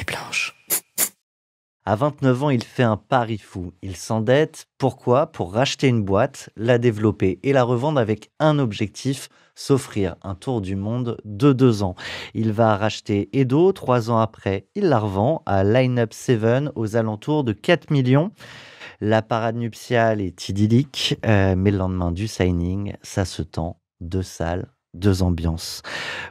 Marie-Blanche. À 29 ans, il fait un pari fou. Il s'endette. Pourquoi ? Pour racheter une boîte, la développer et la revendre avec un objectif, s'offrir un tour du monde de 2 ans. Il va racheter Edo. 3 ans après, il la revend à Line-Up 7 aux alentours de 4 millions. La parade nuptiale est idyllique, mais le lendemain du signing, ça se tend. 2 salles, 2 ambiances.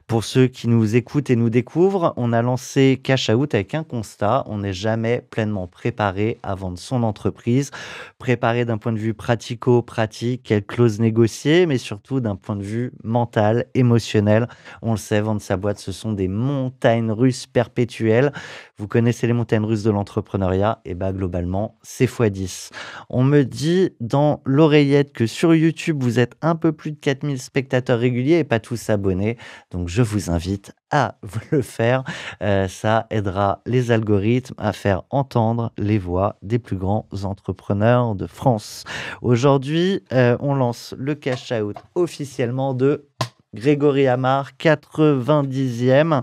Pour ceux qui nous écoutent et nous découvrent, on a lancé Cash Out avec un constat. On n'est jamais pleinement préparé à vendre son entreprise. Préparé d'un point de vue pratico-pratique, quelle clause négocier, mais surtout d'un point de vue mental, émotionnel. On le sait, vendre sa boîte, ce sont des montagnes russes perpétuelles. Vous connaissez les montagnes russes de l'entrepreneuriat, et bah globalement, c'est x10. On me dit dans l'oreillette que sur YouTube, vous êtes un peu plus de 4000 spectateurs réguliers et pas tous abonnés. Donc, je vous invite à le faire. Ça aidera les algorithmes à faire entendre les voix des plus grands entrepreneurs de France. Aujourd'hui, on lance le Cash Out officiellement de Grégory Amar, 90e,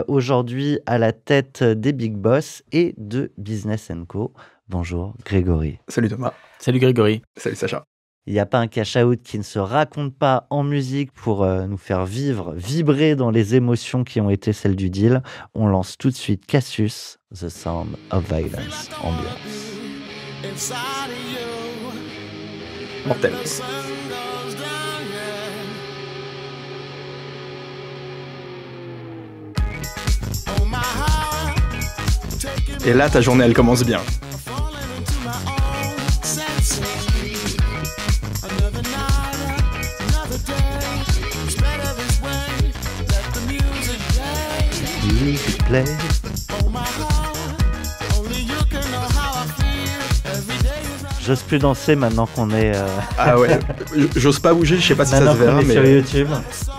aujourd'hui à la tête des Big Boss et de Business & Co. Bonjour Grégory. Salut Thomas. Salut Grégory. Salut Sacha. Il n'y a pas un cash-out qui ne se raconte pas en musique pour nous faire vibrer dans les émotions qui ont été celles du deal. On lance tout de suite Cassius, The Sound of Violence, ambiance. Mortel. Et là, ta journée, elle commence bien. Play. J'ose plus danser maintenant qu'on est... Ah ouais, j'ose pas bouger, je sais pas si ça se verra, mais sur YouTube.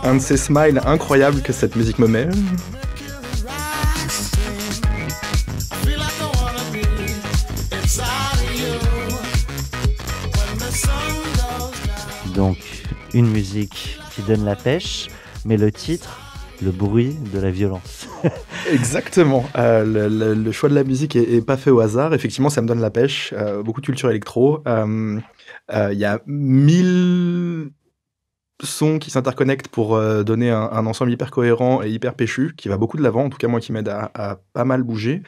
Un de ces smiles incroyables que cette musique me met. Donc, une musique qui donne la pêche, mais le titre, le bruit de la violence. Exactement. Le choix de la musique est pas fait au hasard. Effectivement, ça me donne la pêche. Beaucoup de culture électro. Il y a 1000 sons qui s'interconnectent pour donner un ensemble hyper cohérent et hyper péchu, qui va beaucoup de l'avant, en tout cas moi qui m'aide à pas mal bouger.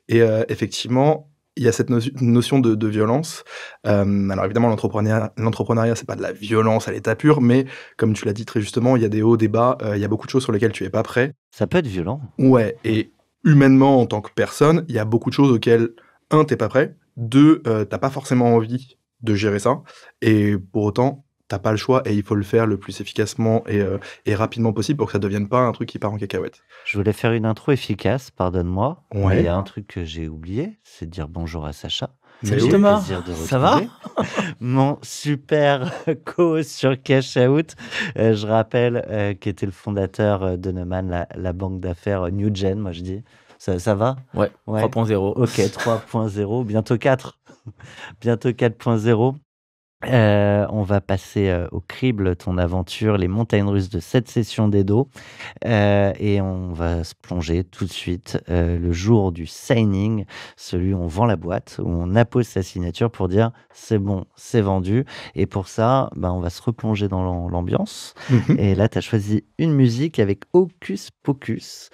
Et effectivement, il y a cette notion de violence. Alors évidemment, l'entrepreneuriat, c'est pas de la violence à l'état pur, mais comme tu l'as dit très justement, il y a des hauts, des bas, il y a beaucoup de choses sur lesquelles tu es pas prêt. Ça peut être violent. Ouais, et humainement, en tant que personne, il y a beaucoup de choses auxquelles, 1, t'es pas prêt, 2, t'as pas forcément envie de gérer ça, et pour autant, t'as pas le choix, et il faut le faire le plus efficacement et rapidement possible pour que ça devienne pas un truc qui part en cacahuète. Je voulais faire une intro efficace, pardonne-moi. Ouais. Il y a un truc que j'ai oublié, c'est de dire bonjour à Sacha. Salut Thomas, ça va ? Mon super co sur Cash Out, je rappelle, qui était le fondateur de Neumann, la banque d'affaires New Gen, moi je dis. Ça va ? Ouais, 3.0. Ok, 3.0, bientôt 4. Bientôt 4.0. On va passer au crible ton aventure, les montagnes russes de cette session d'Edo, et on va se plonger tout de suite le jour du signing, celui où on vend la boîte, où on appose sa signature pour dire c'est bon, c'est vendu. Et pour ça, on va se replonger dans l'ambiance. Et là, tu as choisi une musique avec Hocus Pocus.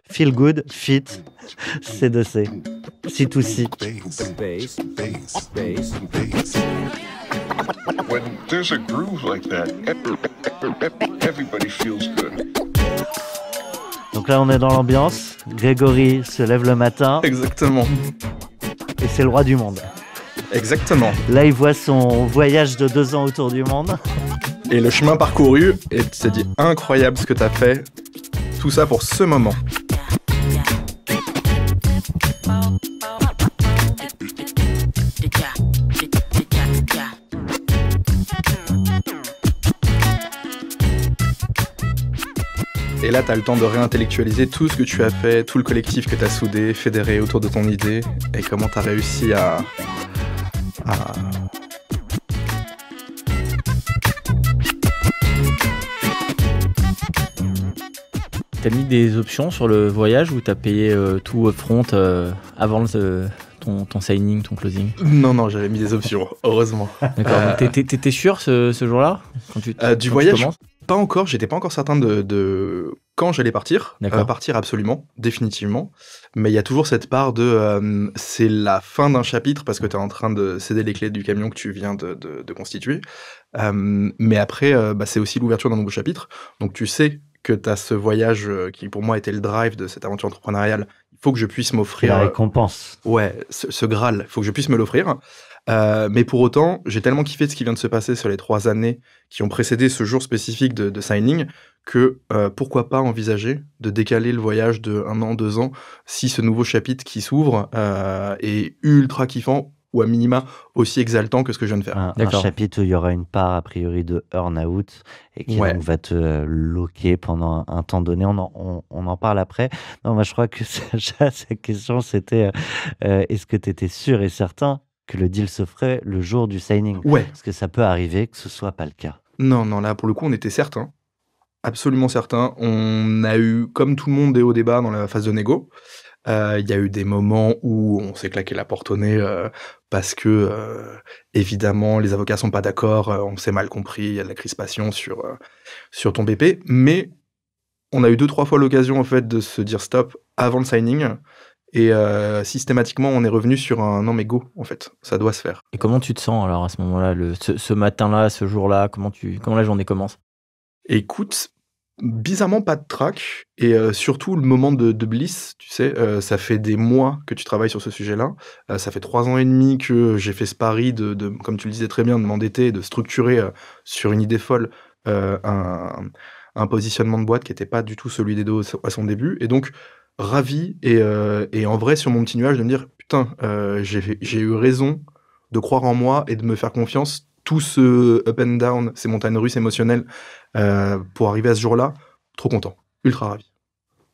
Feel Good, Fit, C2C, C2C. When there's a groove like that, everybody feels good. Donc là, on est dans l'ambiance. Grégory se lève le matin. Exactement. Et c'est le roi du monde. Exactement. Là, il voit son voyage de 2 ans autour du monde. Et le chemin parcouru, et tu t'es dit incroyable ce que t'as fait. Tout ça pour ce moment. Et là, tu as le temps de réintellectualiser tout ce que tu as fait, tout le collectif que tu as soudé, fédéré autour de ton idée, et comment tu as réussi à... T'as mis des options sur le voyage ou t'as payé tout upfront avant ton signing, ton closing? Non, j'avais mis des options, heureusement. D'accord. Donc t'étais sûr ce jour-là du voyage? Pas encore, j'étais pas encore certain de quand j'allais partir. Partir absolument, définitivement. Mais il y a toujours cette part de c'est la fin d'un chapitre parce que tu es en train de céder les clés du camion que tu viens de constituer. Mais après, c'est aussi l'ouverture d'un nouveau chapitre. Donc tu sais que tu as ce voyage qui pour moi était le drive de cette aventure entrepreneuriale. Il faut que je puisse m'offrir... la récompense. Ouais, ce Graal, il faut que je puisse me l'offrir. Mais pour autant, j'ai tellement kiffé de ce qui vient de se passer sur les 3 années qui ont précédé ce jour spécifique de signing que pourquoi pas envisager de décaler le voyage de 1 an, 2 ans si ce nouveau chapitre qui s'ouvre est ultra kiffant ou à minima aussi exaltant que ce que je viens de faire. Un chapitre où il y aura une part a priori de earn-out et qui donc va te loquer pendant un temps donné. On en parle après. Non, moi je crois que sa question c'était est-ce que tu étais sûr et certain que le deal se ferait le jour du signing? Ouais. Parce que ça peut arriver que ce soit pas le cas. Non, là pour le coup on était certain. Absolument certain. On a eu, comme tout le monde, des hauts débats dans la phase de négo. Il y a eu des moments où on s'est claqué la porte au nez parce que, évidemment, les avocats sont pas d'accord, on s'est mal compris, il y a de la crispation sur ton BP. Mais on a eu 2-3 fois l'occasion, en fait, de se dire stop avant le signing. Et systématiquement, on est revenu sur un non mais go, en fait. Ça doit se faire. Et comment tu te sens, alors, à ce moment-là, ce matin-là, ce jour-là, comment la journée commence? Écoute, bizarrement pas de trac et surtout le moment de bliss, tu sais, ça fait des mois que tu travailles sur ce sujet-là, ça fait 3 ans et demi que j'ai fait ce pari de comme tu le disais très bien, de m'endetter, de structurer sur une idée folle un positionnement de boîte qui était pas du tout celui d'Edo à son début et donc ravi et en vrai sur mon petit nuage de me dire: «Putain, j'ai eu raison de croire en moi et de me faire confiance». Tout ce up and down, ces montagnes russes émotionnelles pour arriver à ce jour-là, trop content, ultra ravi.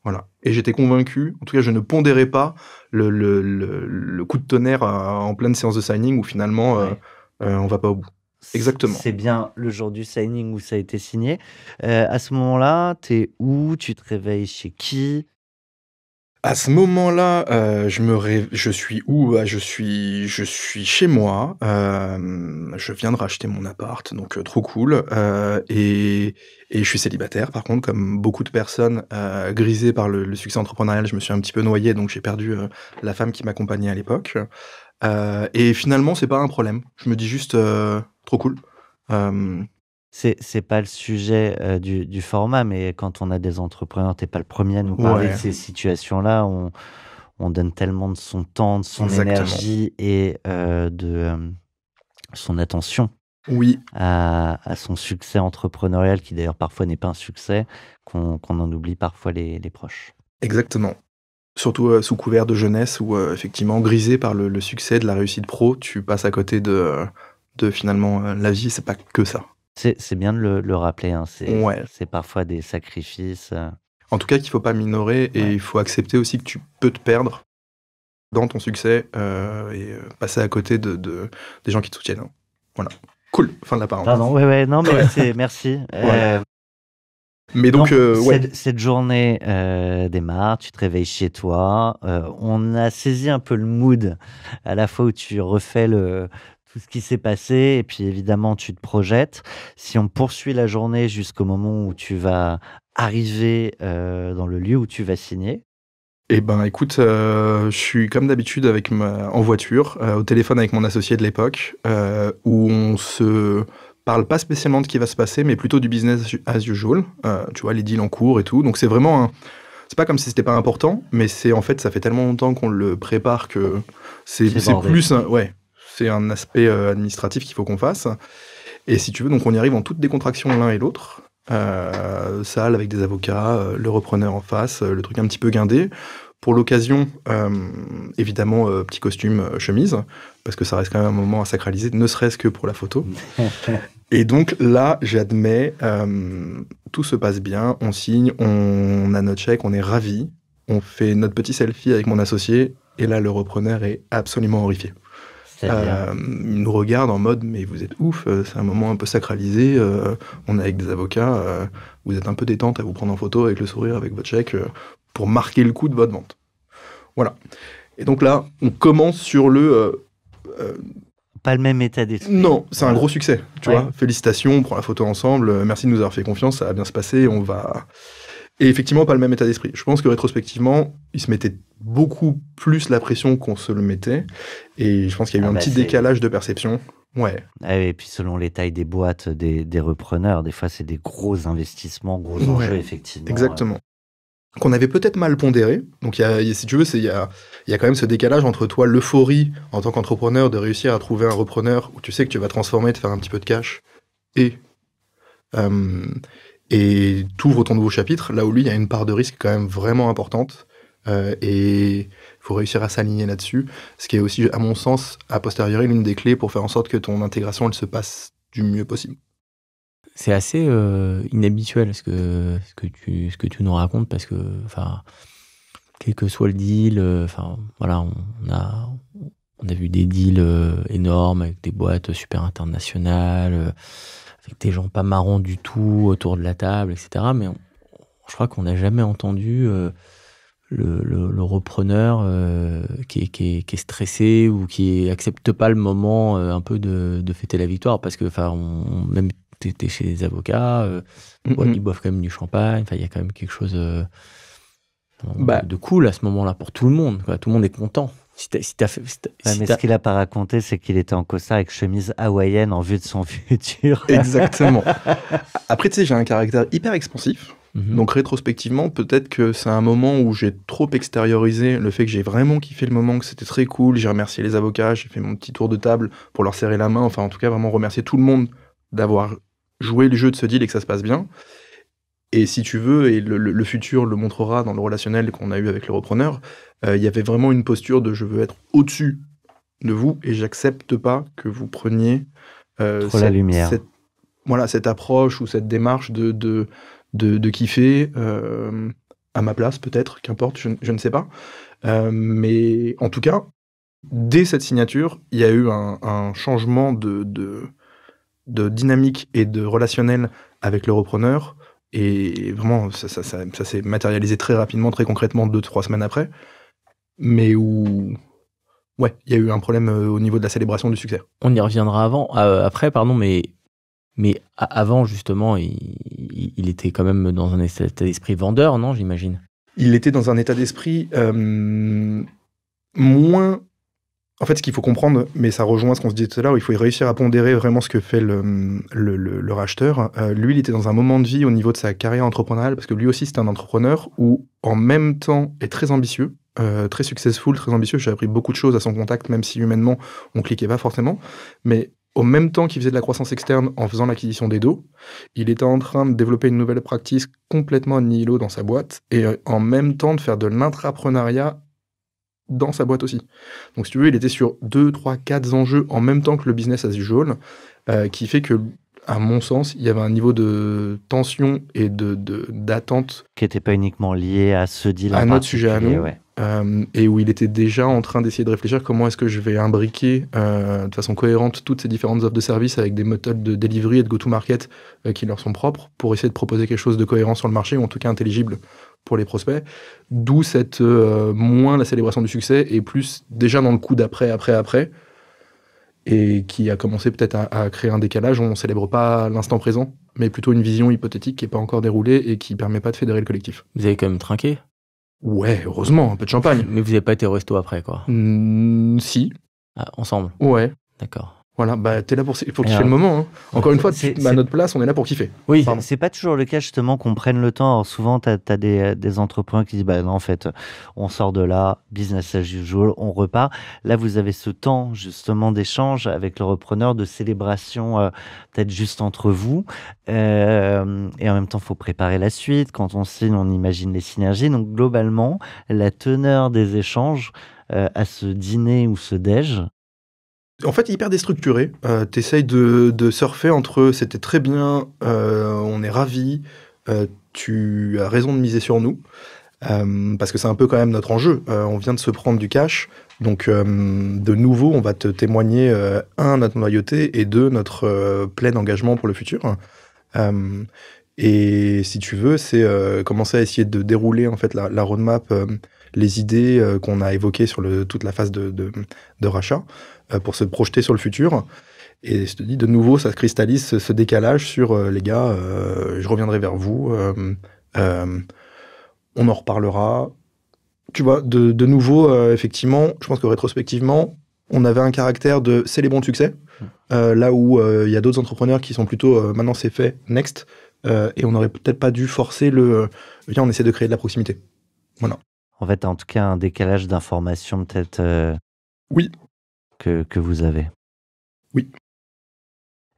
Voilà. Et j'étais convaincu, en tout cas je ne pondérais pas le coup de tonnerre en pleine séance de signing où finalement on va pas au bout. Exactement. C'est bien le jour du signing où ça a été signé. À ce moment-là, t'es où? Tu te réveilles chez qui? À ce moment-là, je suis où? Je suis chez moi. Je viens de racheter mon appart, donc trop cool. Et je suis célibataire, par contre, comme beaucoup de personnes grisées par le succès entrepreneurial, je me suis un petit peu noyé, donc j'ai perdu la femme qui m'accompagnait à l'époque. Et finalement, c'est pas un problème. Je me dis juste trop cool. C'est pas le sujet du format, mais quand on a des entrepreneurs, t'es pas le premier à nous parler de ces situations-là. On donne tellement de son temps, de son énergie et de son attention à son succès entrepreneurial, qui d'ailleurs parfois n'est pas un succès, qu'on en oublie parfois les proches. Exactement. Surtout sous couvert de jeunesse, où effectivement, grisé par le succès de la réussite pro, tu passes à côté de finalement la vie, c'est pas que ça. C'est bien de le rappeler, hein. C'est parfois des sacrifices. En tout cas, qu'il faut pas minorer et il faut accepter aussi que tu peux te perdre dans ton succès et passer à côté des gens qui te soutiennent. Voilà. Cool. Fin de la parenthèse. Pardon, non, mais merci. Mais donc, cette journée démarre, tu te réveilles chez toi. On a saisi un peu le mood à la fois où tu refais tout ce qui s'est passé et puis évidemment tu te projettes. Si on poursuit la journée jusqu'au moment où tu vas arriver dans le lieu où tu vas signer. Eh ben écoute, je suis comme d'habitude en voiture, au téléphone avec mon associé de l'époque, où on se parle pas spécialement de ce qui va se passer, mais plutôt du business as usual. Tu vois, les deals en cours et tout. Donc c'est vraiment c'est pas comme si c'était pas important, mais en fait, ça fait tellement longtemps qu'on le prépare que c'est plus c'est un aspect administratif qu'il faut qu'on fasse. Et si tu veux, donc on y arrive en toute décontraction l'un et l'autre. Salle avec des avocats, le repreneur en face, le truc un petit peu guindé. Pour l'occasion, évidemment, petit costume, chemise, parce que ça reste quand même un moment à sacraliser, ne serait-ce que pour la photo. Et donc là, j'admets, tout se passe bien, on signe, on a notre chèque, on est ravis, on fait notre petit selfie avec mon associé, et là, le repreneur est absolument horrifié. C'est-à-dire Ils nous regardent en mode mais vous êtes ouf, c'est un moment un peu sacralisé, on est avec des avocats, vous êtes un peu détente à vous prendre en photo avec le sourire, avec votre chèque, pour marquer le coup de votre vente. Voilà. Et donc là, on commence sur le... pas le même état d'esprit. Non, c'est un Voilà. gros succès, tu Ouais. vois. Félicitations, on prend la photo ensemble, merci de nous avoir fait confiance, ça va bien se passer, on va... Et effectivement, pas le même état d'esprit. Je pense que rétrospectivement, ils se mettaient beaucoup plus la pression qu'on se le mettait, et je pense qu'il y a eu Ah un bah, petit c'est- décalage de perception. Ouais, Ah oui, et puis selon les tailles des boîtes des repreneurs, des fois c'est des gros investissements, gros Ouais, enjeux, effectivement. exactement. Qu'on avait peut-être mal pondéré. Donc, si tu veux, il y a quand même ce décalage entre toi, l'euphorie en tant qu'entrepreneur de réussir à trouver un repreneur où tu sais que tu vas transformer, te faire un petit peu de cash, et t'ouvres ton nouveau chapitre, là où lui, il y a une part de risque quand même vraiment importante. Et il faut réussir à s'aligner là-dessus. Ce qui est aussi, à mon sens, a posteriori, l'une des clés pour faire en sorte que ton intégration, elle se passe du mieux possible. C'est assez inhabituel ce que tu nous racontes parce que, enfin, quel que soit le deal, enfin, voilà, on a vu des deals énormes avec des boîtes super internationales, avec des gens pas marrants du tout autour de la table, etc. Mais je crois qu'on n'a jamais entendu le repreneur qui est stressé ou qui accepte pas le moment un peu de fêter la victoire parce que, enfin, même t'es chez les avocats, ils boivent quand même du champagne, enfin, il y a quand même quelque chose Bah. de cool à ce moment-là pour tout le monde, quoi. Tout le monde est content. Ouais, mais ce qu'il a pas raconté, c'est qu'il était en costard avec chemise hawaïenne en vue de son futur. Exactement. Après, tu sais, j'ai un caractère hyper expansif. Mhm. Donc rétrospectivement, peut-être que c'est un moment où j'ai trop extériorisé le fait que j'ai vraiment kiffé le moment, que c'était très cool. J'ai remercié les avocats, j'ai fait mon petit tour de table pour leur serrer la main. Enfin, en tout cas, vraiment remercier tout le monde d'avoir joué le jeu de ce deal et que ça se passe bien. Et si tu veux, et le futur le montrera dans le relationnel qu'on a eu avec le repreneur, il y avait vraiment une posture de je veux être au-dessus de vous et j'accepte pas que vous preniez Trop la lumière. cette approche ou cette démarche de kiffer à ma place peut-être, qu'importe, je ne sais pas. Mais en tout cas, dès cette signature, il y a eu un changement de dynamique et de relationnel avec le repreneur. Et vraiment, ça s'est matérialisé très rapidement, très concrètement, 2-3 semaines après. Mais où, ouais, il y a eu un problème au niveau de la célébration du succès. On y reviendra après, pardon, mais avant, justement, il était quand même dans un état d'esprit vendeur, non, j'imagine? Il était dans un état d'esprit moins... En fait, ce qu'il faut comprendre, mais ça rejoint ce qu'on se disait tout à l'heure, il faut réussir à pondérer vraiment ce que fait le racheteur. Lui, il était dans un moment de vie au niveau de sa carrière entrepreneuriale, parce que lui aussi, c'est un entrepreneur où, en même temps, est très ambitieux, très successful, très ambitieux. J'ai appris beaucoup de choses à son contact, même si humainement, on cliquait pas forcément. Mais au même temps qu'il faisait de la croissance externe en faisant l'acquisition d'Edo, il était en train de développer une nouvelle practice complètement nihilo dans sa boîte, et en même temps de faire de l'intrapreneuriat dans sa boîte aussi. Donc si tu veux, il était sur 2, 3, 4 enjeux en même temps que le business as usual, qui fait que, à mon sens, il y avait un niveau de tension et d'attente Qui n'était pas uniquement lié à ce deal à en notre sujet à particulier, nous, ouais. et où il était déjà en train d'essayer de réfléchir comment est-ce que je vais imbriquer de façon cohérente toutes ces différentes offres de services avec des méthodes de delivery et de go-to-market qui leur sont propres pour essayer de proposer quelque chose de cohérent sur le marché, ou en tout cas intelligible pour les prospects. D'où cette moins la célébration du succès et plus déjà dans le coup d'après, après, et qui a commencé peut-être à créer un décalage. On ne célèbre pas l'instant présent, mais plutôt une vision hypothétique qui n'est pas encore déroulée et qui ne permet pas de fédérer le collectif. Vous avez quand même trinqué? Ouais, heureusement, un peu de champagne. Mais vous n'avez pas été au resto après, quoi? Si, Ah, ensemble? ouais. D'accord. Voilà, bah t'es là pour kiffer Alors, le moment. Hein. Encore une fois, c'est- à notre place, on est là pour kiffer. Oui, Pardon. C'est pas toujours le cas, justement, qu'on prenne le temps. Alors, souvent, tu as des entrepreneurs qui disent bah non, en fait, on sort de là, business as usual, on repart. Là, vous avez ce temps, justement, d'échange avec le repreneur, de célébration, peut-être juste entre vous. Et en même temps, il faut préparer la suite. Quand on signe, on imagine les synergies. Donc, globalement, la teneur des échanges à ce dîner ou ce déj, En fait, hyper déstructuré. T'essayes de surfer entre c'était très bien, on est ravis, tu as raison de miser sur nous. Parce que c'est un peu quand même notre enjeu. On vient de se prendre du cash, donc de nouveau, on va te témoigner, notre loyauté, et deux, notre plein engagement pour le futur. Et si tu veux, c'est commencer à essayer de dérouler en fait la roadmap, les idées qu'on a évoquées sur toute la phase de rachat, pour se projeter sur le futur. Et je te dis, de nouveau, ça se cristallise ce décalage sur les gars, je reviendrai vers vous, on en reparlera. Tu vois, de nouveau, effectivement, je pense que rétrospectivement, on avait un caractère de célébrons le succès, là où il y a d'autres entrepreneurs qui sont plutôt maintenant c'est fait, next, et on n'aurait peut-être pas dû forcer viens, on essaie de créer de la proximité. Voilà. En fait, en tout cas, un décalage d'information peut-être Oui. que vous avez. Oui.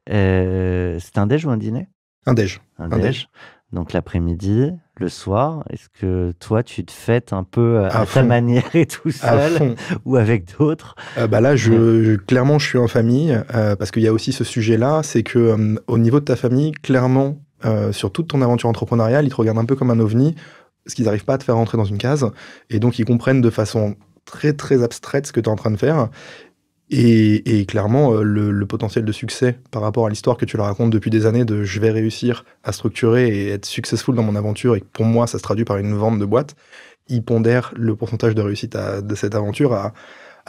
C'est un déj ou un dîner? Un déj. Un déj. Donc l'après-midi, le soir, est-ce que toi, tu te fêtes un peu à ta manière et tout seul ou avec d'autres? Là, clairement, je suis en famille, parce qu'il y a aussi ce sujet-là, c'est que au niveau de ta famille, clairement, sur toute ton aventure entrepreneuriale, ils te regardent un peu comme un ovni, parce qu'ils n'arrivent pas à te faire rentrer dans une case, et donc ils comprennent de façon très très abstraite ce que tu es en train de faire. Et clairement, le potentiel de succès par rapport à l'histoire que tu leur racontes depuis des années de je vais réussir à structurer et être successful dans mon aventure, et que pour moi, ça se traduit par une vente de boîte, ils pondèrent le pourcentage de réussite de cette aventure à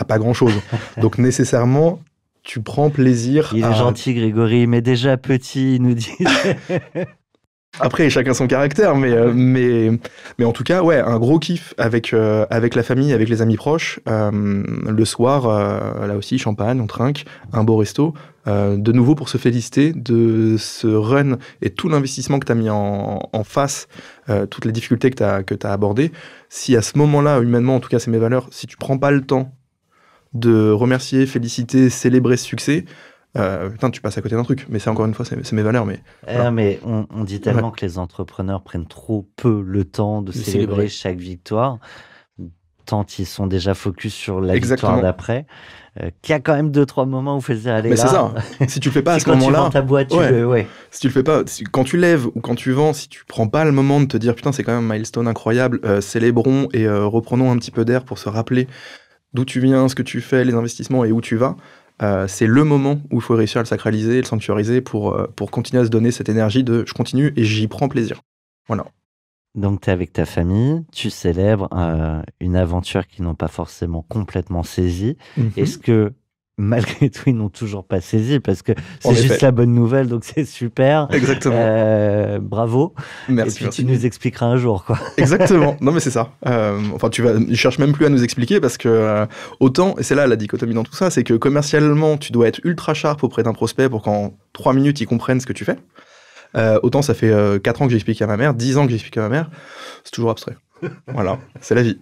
pas grand-chose. Donc nécessairement, tu prends plaisir Il est gentil, Grégory, mais déjà petit, il nous dit... Après, chacun son caractère, mais en tout cas, ouais, un gros kiff avec la famille, avec les amis proches. Le soir, là aussi, champagne, on trinque, un beau resto. De nouveau, pour se féliciter de ce run et tout l'investissement que tu as mis en face, toutes les difficultés que tu as abordées. Si à ce moment-là, humainement, en tout cas, c'est mes valeurs, si tu prends pas le temps de remercier, féliciter, célébrer ce succès... tu passes à côté d'un truc, mais c'est encore une fois, c'est mes valeurs. Mais, voilà. Mais on dit tellement que les entrepreneurs prennent trop peu le temps de célébrer chaque victoire, tant ils sont déjà focus sur la victoire d'après, qu'il y a quand même 2-3 moments où il faut se dire, allez, mais là... c'est ça, si tu le fais pas à ce moment-là... moment-là... Quand tu vends ta boîte, Si tu le fais pas, quand tu lèves ou quand tu vends, si tu prends pas le moment de te dire, putain, c'est quand même un milestone incroyable, célébrons et reprenons un petit peu d'air pour se rappeler d'où tu viens, ce que tu fais, les investissements et où tu vas... c'est le moment où il faut réussir à le sacraliser, le sanctuariser pour continuer à se donner cette énergie de je continue et j'y prends plaisir. Voilà. Donc, tu es avec ta famille, tu célèbres une aventure qu'ils n'ont pas forcément complètement saisie. Est-ce que, malgré tout, ils n'ont toujours pas saisi? Parce que c'est juste la bonne nouvelle, donc c'est super. Exactement. Bravo. Merci. Et puis, tu nous expliqueras un jour, quoi. Exactement. Non, mais c'est ça. Ils cherchent même plus à nous expliquer parce que autant, et c'est là la dichotomie dans tout ça, c'est que commercialement, tu dois être ultra sharp auprès d'un prospect pour qu'en 3 minutes, ils comprennent ce que tu fais. Autant ça fait 4 ans que j'explique à ma mère, 10 ans que j'explique à ma mère, c'est toujours abstrait. Voilà, c'est la vie.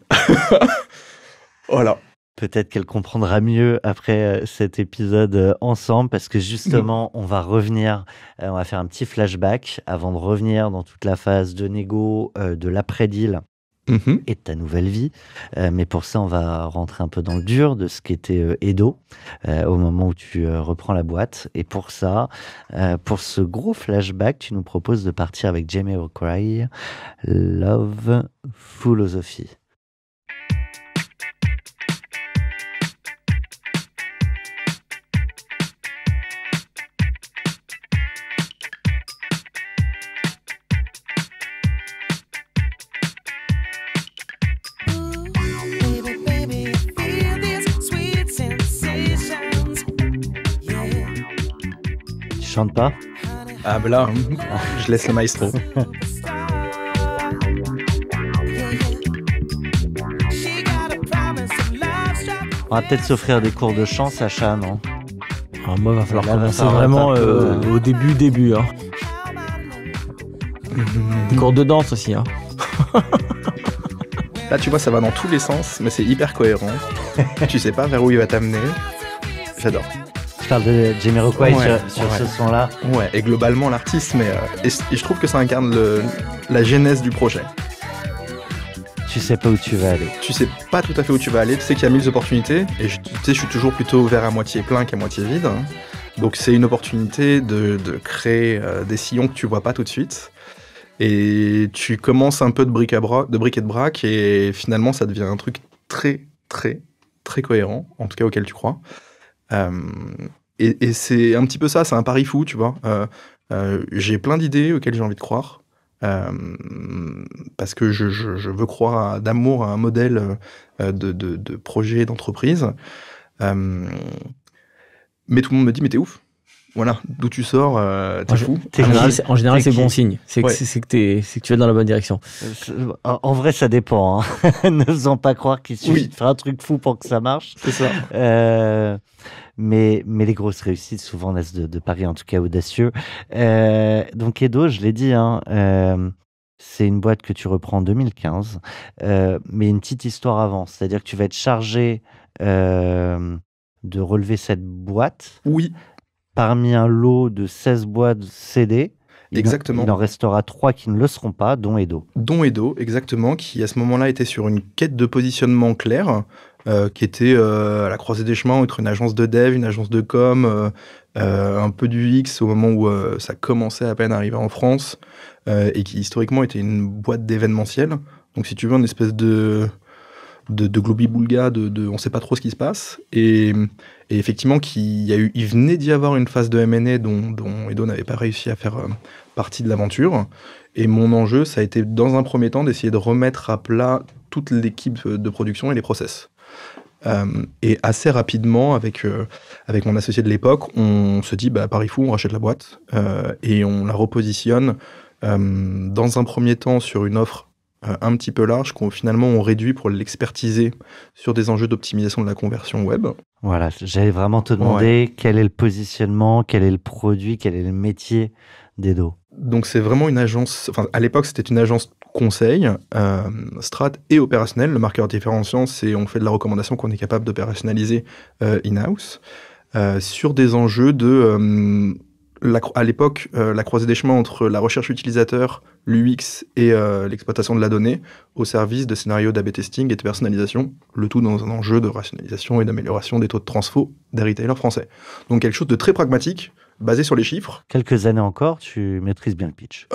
Voilà. Peut-être qu'elle comprendra mieux après cet épisode ensemble, parce que justement, on va revenir, on va faire un petit flashback avant de revenir dans toute la phase de négo, de l'après-deal et de ta nouvelle vie. Mais pour ça, on va rentrer un peu dans le dur de ce qu'était Edo au moment où tu reprends la boîte. Et pour ça, pour ce gros flashback, tu nous proposes de partir avec Jamiroquai, Love Philosophy. Chante pas? Ah ben là, je laisse le maestro. On va peut-être s'offrir des cours de chant, Sacha, non? Moi, il va falloir commencer vraiment au début. Hein. Des cours de danse aussi. Hein. Là, tu vois, ça va dans tous les sens, mais c'est hyper cohérent. Tu sais pas vers où il va t'amener. J'adore. Tu parles de Jamiroquai sur ce son-là. Ouais, et globalement l'artiste, mais et je trouve que ça incarne la genèse du projet. Tu sais pas où tu vas aller. Tu sais pas tout à fait où tu vas aller, tu sais qu'il y a 1000 opportunités, et je suis toujours plutôt verre à moitié plein qu'à moitié vide. Donc c'est une opportunité de créer des sillons que tu vois pas tout de suite. Et tu commences un peu de bric et de brac, et finalement, ça devient un truc très, très, très cohérent, en tout cas auquel tu crois. Euh, et c'est un petit peu ça, c'est un pari fou, tu vois. J'ai plein d'idées auxquelles j'ai envie de croire. Euh, Parce que je veux croire d'amour à un modèle de projet, d'entreprise. Euh, mais tout le monde me dit, mais t'es ouf. Voilà, d'où tu sors, t'es fou. En général, c'est qui- bon signe. C'est Ouais. que tu vas dans la bonne direction. En vrai, ça dépend. Hein. Ne faisant pas croire qu'il suffit Oui. de faire un truc fou pour que ça marche. C'est ça. Mais les grosses réussites, souvent, naissent de paris, en tout cas audacieux. Donc, Edo, je l'ai dit, hein, c'est une boîte que tu reprends en 2015, mais une petite histoire avant. C'est-à-dire que tu vas être chargé de relever cette boîte Oui, parmi un lot de 16 boîtes CD. Exactement. Il en restera 3 qui ne le seront pas, dont Edo. dont Edo, exactement, qui à ce moment-là était sur une quête de positionnement claire, qui était à la croisée des chemins entre une agence de dev, une agence de com, un peu du X au moment où ça commençait à peine à arriver en France, et qui historiquement était une boîte d'événementiel. Donc si tu veux, une espèce de globi-boulga, on sait pas trop ce qui se passe. Et effectivement, il venait d'y avoir une phase de M&A dont Edo n'avait pas réussi à faire partie de l'aventure. Et mon enjeu, ça a été dans un premier temps d'essayer de remettre à plat toute l'équipe de production et les process. Et assez rapidement, avec mon associé de l'époque, on se dit, pari fou, on rachète la boîte et on la repositionne dans un premier temps sur une offre un petit peu large qu'on finalement on réduit pour l'expertiser sur des enjeux d'optimisation de la conversion web. Voilà, j'allais vraiment te demander quel est le positionnement, quel est le produit, quel est le métier d'Edo. Donc c'est vraiment une agence, enfin à l'époque c'était une agence conseil, strat et opérationnel. Le marqueur différenciant, c'est on fait de la recommandation qu'on est capable d'opérationnaliser in-house sur des enjeux de... à l'époque, la croisée des chemins entre la recherche utilisateur, l'UX et l'exploitation de la donnée au service de scénarios d'A/B testing et de personnalisation, le tout dans un enjeu de rationalisation et d'amélioration des taux de transfo des retailers français. Donc quelque chose de très pragmatique, basé sur les chiffres. Quelques années encore, tu maîtrises bien le pitch.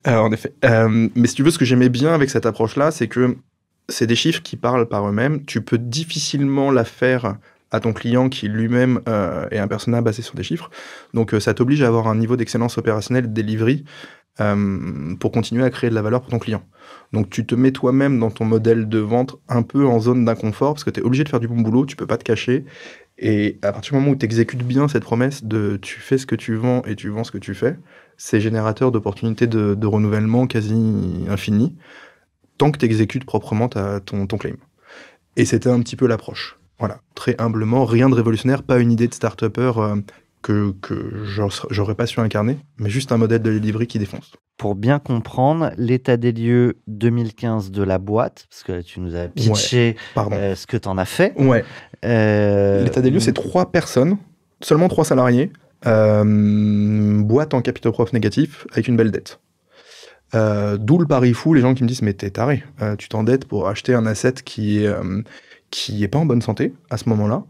En effet. Mais si tu veux, ce que j'aimais bien avec cette approche-là, c'est que c'est des chiffres qui parlent par eux-mêmes. Tu peux difficilement la faire à ton client qui lui-même est un persona basé sur des chiffres. Donc ça t'oblige à avoir un niveau d'excellence opérationnelle de delivery pour continuer à créer de la valeur pour ton client. Donc tu te mets toi-même dans ton modèle de vente un peu en zone d'inconfort parce que tu es obligé de faire du bon boulot, tu peux pas te cacher. Et à partir du moment où tu exécutes bien cette promesse de tu fais ce que tu vends et tu vends ce que tu fais, c'est générateur d'opportunités de renouvellement quasi infini tant que tu exécutes proprement ton claim. Et c'était un petit peu l'approche. Voilà, très humblement, rien de révolutionnaire, pas une idée de start-upper que j'aurais pas su incarner, mais juste un modèle de delivery qui défonce. Pour bien comprendre l'état des lieux 2015 de la boîte, parce que là, tu nous as pitché ce que tu en as fait. Ouais. L'état des lieux, c'est 3 personnes, seulement 3 salariés, boîte en capitaux propres négatifs avec une belle dette. D'où le pari fou, les gens qui me disent mais t'es taré, tu t'endettes pour acheter un asset qui est pas en bonne santé à ce moment-là.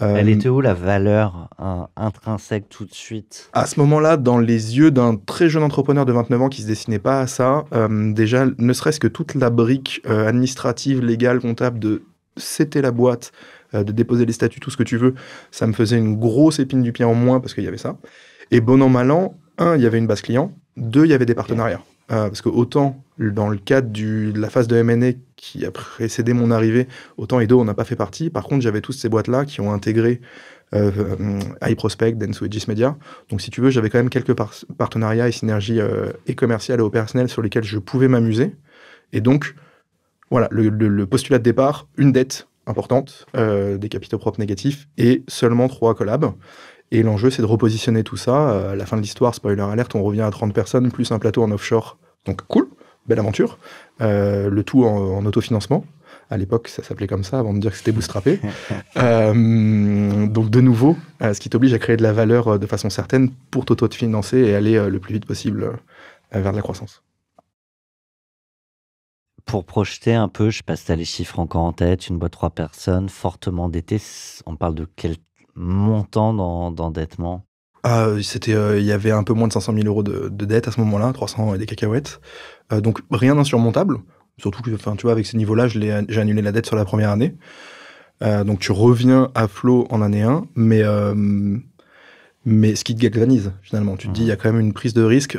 Elle était où la valeur intrinsèque tout de suite? À ce moment-là, dans les yeux d'un très jeune entrepreneur de 29 ans qui se destinait pas à ça, déjà, ne serait-ce que toute la brique administrative, légale, comptable de c'était la boîte, de déposer les statuts, tout ce que tu veux, ça me faisait une grosse épine du pied en moins parce qu'il y avait ça. Et bon an, mal an, 1, il y avait une base client, 2, il y avait des partenariats. Parce que autant dans le cadre de la phase de M&A qui a précédé mon arrivée, autant Edo on n'a pas fait partie. Par contre, j'avais toutes ces boîtes-là qui ont intégré iProspect, Dentsu et Gismedia. Donc si tu veux, j'avais quand même quelques partenariats et synergies et commerciales et opérationnelles sur lesquels je pouvais m'amuser. Et donc, voilà, le postulat de départ, une dette importante, des capitaux propres négatifs et seulement 3 collabs. Et l'enjeu, c'est de repositionner tout ça. À la fin de l'histoire, spoiler alert, on revient à 30 personnes, plus un plateau en offshore. Donc cool, belle aventure. Le tout en autofinancement. À l'époque, ça s'appelait comme ça, avant de dire que c'était bootstrappé. Donc de nouveau, ce qui t'oblige à créer de la valeur de façon certaine pour t'auto-financer et aller le plus vite possible vers de la croissance. Pour projeter un peu, je sais pas si tu as les chiffres encore en tête, une boîte 3 personnes, fortement endettée, on parle de quel montant d'endettement? Il y avait un peu moins de 500 000 euros de dette à ce moment-là, 300 et des cacahuètes. Donc rien d'insurmontable. Surtout que, tu vois, avec ce niveau-là, j'ai annulé la dette sur la première année. Donc tu reviens à flot en année 1, mais ce qui te galvanise, finalement. Tu te dis, il y a quand même une prise de risque.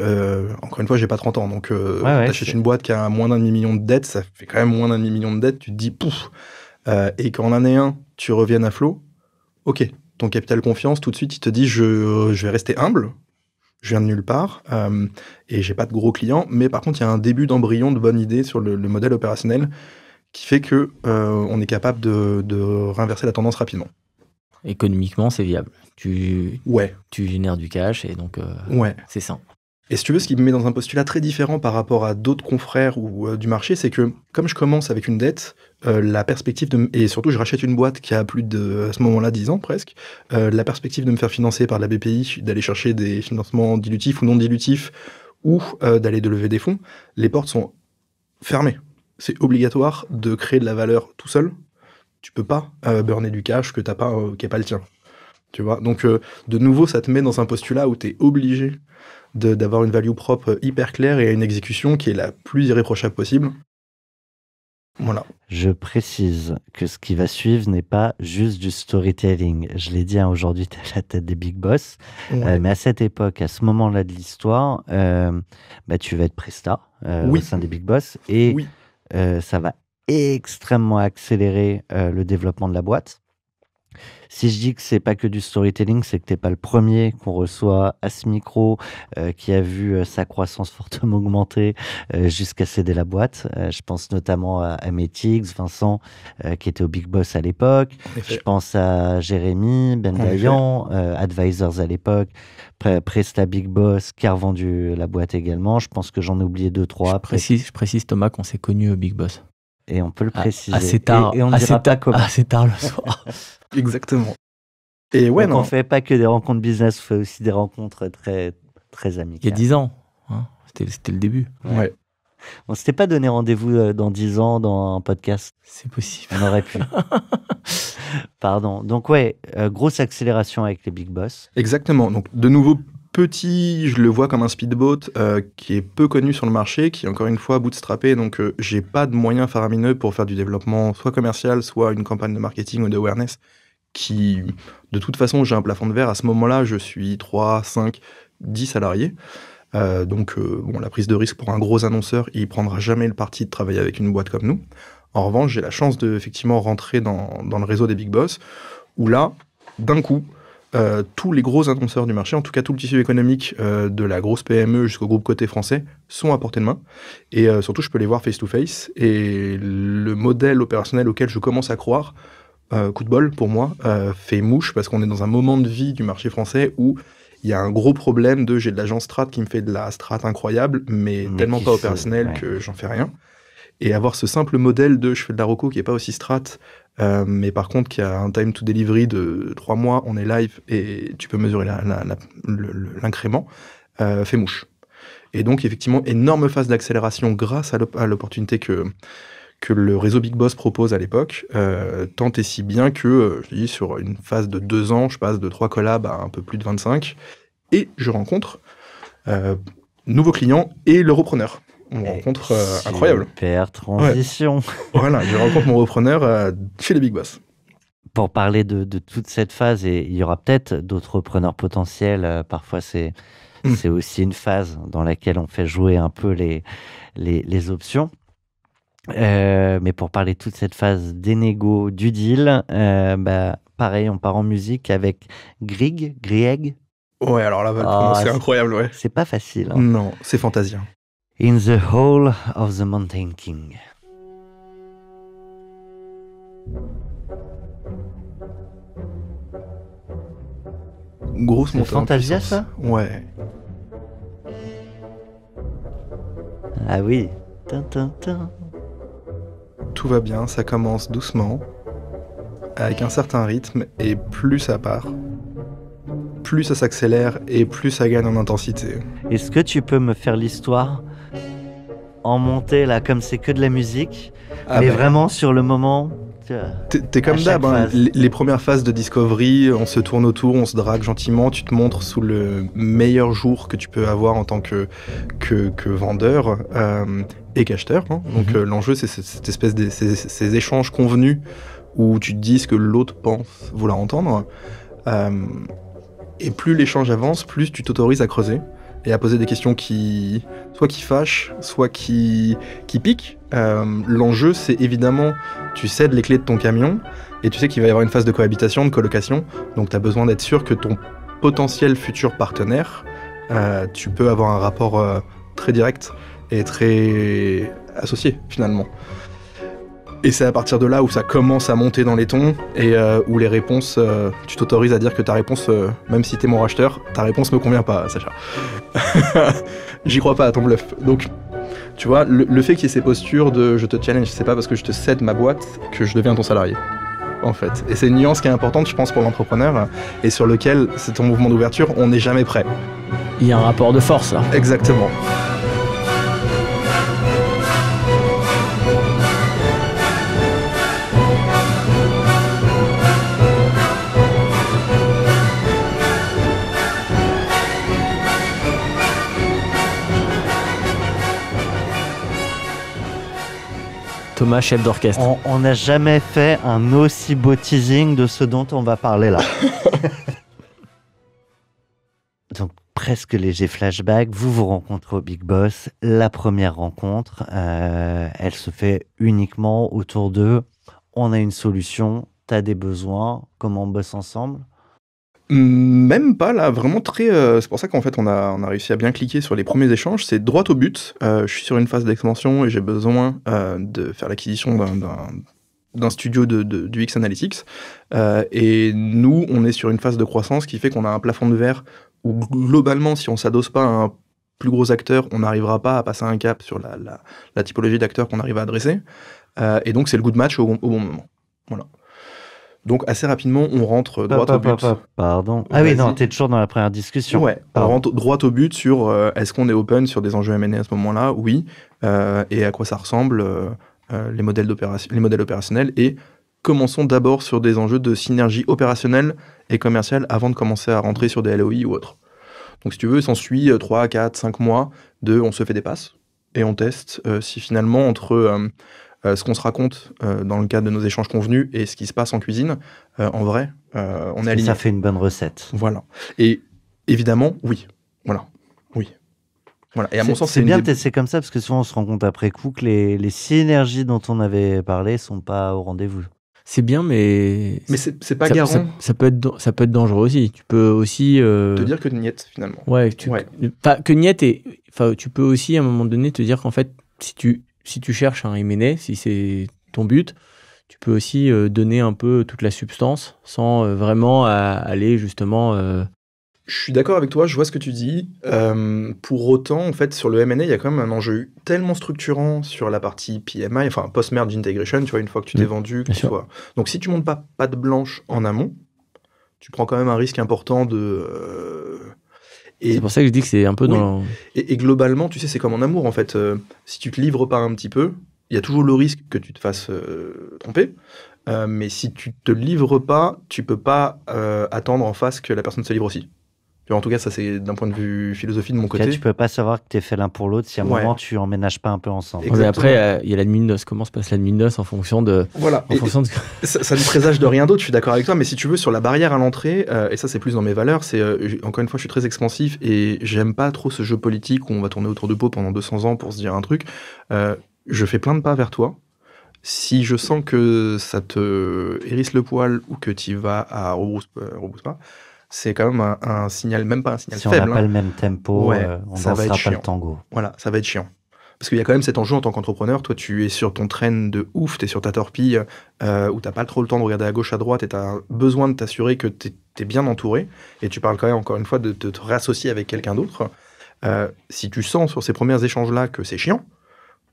Encore une fois, j'ai pas 30 ans, donc t'achètes une boîte qui a moins d'1,5 million de dettes, ça fait quand même moins d'1,5 million de dettes, tu te dis, pouf. Et qu'en année 1, tu reviennes à flot, ok. Ton capital confiance, tout de suite, il te dit, je vais rester humble, je viens de nulle part, et j'ai pas de gros clients, mais par contre, il y a un début d'embryon de bonne idée sur le modèle opérationnel qui fait que on est capable de réinverser la tendance rapidement. Économiquement, c'est viable. Tu génères du cash et donc c'est sain. Et si tu veux, ce qui me met dans un postulat très différent par rapport à d'autres confrères ou du marché, c'est que comme je commence avec une dette, la perspective et surtout je rachète une boîte qui a plus de, à ce moment-là, 10 ans presque, la perspective de me faire financer par la BPI, d'aller chercher des financements dilutifs ou non dilutifs, ou d'aller de lever des fonds, les portes sont fermées. C'est obligatoire de créer de la valeur tout seul. Tu peux pas burner du cash que t'as pas, qui est pas le tien. Tu vois, donc de nouveau, ça te met dans un postulat où tu es obligé d'avoir une value propre hyper claire et une exécution qui est la plus irréprochable possible. Voilà. Je précise que ce qui va suivre n'est pas juste du storytelling. Je l'ai dit, aujourd'hui, tu es à la tête des Big Boss. Ouais. Mais à cette époque, à ce moment-là de l'histoire, tu vas être presta au sein des Big Boss. Et ça va extrêmement accélérer le développement de la boîte. Si je dis que c'est pas que du storytelling, c'est que t'es pas le premier qu'on reçoit à ce micro qui a vu sa croissance fortement augmenter jusqu'à céder la boîte. Je pense notamment à Metix, Vincent qui était au Big Boss à l'époque. Je pense à Jérémy, Ben Dayan, Advisors à l'époque, Presta Big Boss qui a revendu la boîte également. Je pense que j'en ai oublié 2-3. Je précise Thomas qu'on s'est connus au Big Boss. Et on peut le préciser. Assez tard, et on ne dira pas comment. Assez tard le soir. Exactement. Et ouais, donc on fait pas que des rencontres business, on fait aussi des rencontres très, très amicales. Il y a 10 ans, hein. C'était le début. Ouais. On s'était pas donné rendez-vous dans 10 ans dans un podcast. C'est possible. On aurait pu. Pardon. Donc grosse accélération avec les Big Boss. Exactement. Donc de nouveau, petit, je le vois comme un speedboat qui est peu connu sur le marché, qui est encore une fois bootstrappé, donc j'ai pas de moyens faramineux pour faire du développement soit commercial, soit une campagne de marketing ou d'awareness, qui, de toute façon, j'ai un plafond de verre. À ce moment-là, je suis 3, 5, 10 salariés. Donc la prise de risque pour un gros annonceur, il prendra jamais le parti de travailler avec une boîte comme nous. En revanche, j'ai la chance de effectivement rentrer dans le réseau des Big Boss, où là, d'un coup, tous les gros annonceurs du marché, en tout cas tout le tissu économique de la grosse PME jusqu'au groupe côté français, sont à portée de main. Et surtout, je peux les voir face-to-face. Et le modèle opérationnel auquel je commence à croire, coup de bol pour moi, fait mouche, parce qu'on est dans un moment de vie du marché français où il y a un gros problème de j'ai de l'agence strat qui me fait de la strat incroyable, mais tellement pas opérationnelle que j'en fais rien. Et avoir ce simple modèle de je fais de la reco qui n'est pas aussi strat, mais par contre qui a un time to delivery de 3 mois, on est live et tu peux mesurer l'incrément, fait mouche. Et donc effectivement, énorme phase d'accélération grâce à l'opportunité que le réseau Big Boss propose à l'époque, tant et si bien que, je dis, sur une phase de 2 ans, je passe de 3 collabs à un peu plus de 25, et je rencontre nouveaux clients et le repreneur. On rencontre incroyable. Super transition. Ouais. Voilà, je rencontre mon repreneur chez les Big Boss. Pour parler de toute cette phase, et il y aura peut-être d'autres repreneurs potentiels, parfois c'est aussi une phase dans laquelle on fait jouer un peu les options. Mais pour parler de toute cette phase des négos, du deal, pareil, on part en musique avec Grieg. Ouais, alors là, c'est incroyable, ouais. C'est pas facile. Hein. Non, c'est Fantasia. In the Hall of the Mountain King. Grosse montée en Fantasia, puissance. ça ? Ouais. Ah oui. Tintin. Tout va bien, ça commence doucement, avec un certain rythme, et plus ça part, plus ça s'accélère, et plus ça gagne en intensité. Est-ce que tu peux me faire l'histoire en montée, là, comme c'est que de la musique, mais vraiment sur le moment, T'es comme À d'hab, chaque hein. phase. Les premières phases de Discovery, on se tourne autour, on se drague gentiment, tu te montres sous le meilleur jour que tu peux avoir en tant que vendeur et qu'acheteur, hein. Donc l'enjeu, c'est cette espèce de ces échanges convenus où tu te dis ce que l'autre pense vouloir entendre. Et plus l'échange avance, plus tu t'autorises à creuser et à poser des questions qui fâchent, soit qui piquent. L'enjeu, c'est évidemment, tu cèdes les clés de ton camion et tu sais qu'il va y avoir une phase de cohabitation, de colocation. Donc tu as besoin d'être sûr que ton potentiel futur partenaire, tu peux avoir un rapport très direct et très associé finalement. Et c'est à partir de là où ça commence à monter dans les tons et où les réponses, tu t'autorises à dire que ta réponse, même si t'es mon racheteur, ta réponse me convient pas, Sacha. J'y crois pas à ton bluff. Donc, tu vois, le fait qu'il y ait ces postures de je te challenge, c'est pas parce que je te cède ma boîte que je deviens ton salarié, en fait. Et c'est une nuance qui est importante, je pense, pour l'entrepreneur et sur lequel, c'est ton mouvement d'ouverture, on n'est jamais prêt. Il y a un rapport de force là. Exactement. Thomas, chef d'orchestre. On n'a jamais fait un aussi beau teasing de ce dont on va parler là. Donc, presque léger flashback. Vous vous rencontrez au Big Boss. La première rencontre, elle se fait uniquement autour de on a une solution, t'as des besoins, comment on bosse ensemble? Même pas là, vraiment très. C'est pour ça qu'en fait on a réussi à bien cliquer sur les premiers échanges. C'est droit au but. Je suis sur une phase d'expansion et j'ai besoin de faire l'acquisition d'un studio du X Analytics. Et nous, on est sur une phase de croissance qui fait qu'on a un plafond de verre où globalement, si on s'adosse pas à un plus gros acteur, on n'arrivera pas à passer un cap sur la typologie d'acteurs qu'on arrive à adresser. Et donc c'est le good match au bon moment. Voilà. Donc assez rapidement, on rentre droit au but. Pardon. Ah oui, Vas-y. non, t'es toujours dans la première discussion. Ouais, on Pardon. rentre droit au but sur est-ce qu'on est open sur des enjeux M&A à ce moment-là? Oui. Et à quoi ça ressemble, les modèles opérationnels. Et commençons d'abord sur des enjeux de synergie opérationnelle et commerciale avant de commencer à rentrer sur des LOI ou autres. Donc si tu veux, s'ensuit 3, 4, 5 mois de on se fait des passes et on teste si finalement entre ce qu'on se raconte dans le cadre de nos échanges convenus et ce qui se passe en cuisine, en vrai, on est aligné. Ça fait une bonne recette. Voilà. Et évidemment, oui. Voilà. Oui. Voilà. Et à mon sens, c'est une bien des- de tester comme ça parce que souvent on se rend compte après coup que les synergies dont on avait parlé sont pas au rendez-vous. C'est bien, mais Mais c'est pas ça, garant ça peut être dangereux aussi. Tu peux aussi de dire que niet, finalement. ouais, Ouais. Enfin, que niet et enfin, tu peux aussi à un moment donné te dire qu'en fait, si tu cherches un M&A, si c'est ton but, tu peux aussi donner un peu toute la substance sans vraiment aller justement. Je suis d'accord avec toi, je vois ce que tu dis. Pour autant, en fait, sur le M&A, il y a quand même un enjeu tellement structurant sur la partie PMI, enfin post-merge integration, tu vois, une fois que tu t'es vendu, que bien tu sûr. sois. Donc si tu montes pas patte blanche en amont, tu prends quand même un risque important de. Et, C'est pour ça que je dis que c'est un peu Oui. dans. et globalement, tu sais, c'est comme en amour, en fait. Si tu te livres pas un petit peu, il y a toujours le risque que tu te fasses tromper. Mais si tu te livres pas, tu peux pas attendre en face que la personne se livre aussi. Tu vois, en tout cas, ça c'est d'un point de vue philosophie de mon En tout côté. cas, tu peux pas savoir que t'es fait l'un pour l'autre si à un Ouais. moment tu emménages pas un peu ensemble. Exactement. Mais après, il y a la nuit de noces. Comment se passe la nuit de noces en fonction de. Voilà. En Et fonction de... ça ne présage de rien d'autre, je suis d'accord avec toi, mais si tu veux, sur la barrière à l'entrée, et ça c'est plus dans mes valeurs, c'est, encore une fois, je suis très expansif et j'aime pas trop ce jeu politique où on va tourner autour de pot pendant 200 ans pour se dire un truc. Je fais plein de pas vers toi. Si je sens que ça te hérisse le poil ou que tu vas à rebrousse pas, c'est quand même un signal, même pas un signal Si on n'a faible. pas hein. le même tempo, Ouais, on ça va dansera être pas le chiant. tango. Voilà, ça va être chiant. Parce qu'il y a quand même cet enjeu en tant qu'entrepreneur. Toi, tu es sur ton train de ouf, tu es sur ta torpille, où t'as pas trop le temps de regarder à gauche, à droite, et tu as besoin de t'assurer que tu es bien entouré. Et tu parles quand même, encore une fois, de te réassocier avec quelqu'un d'autre. Si tu sens sur ces premiers échanges-là que c'est chiant,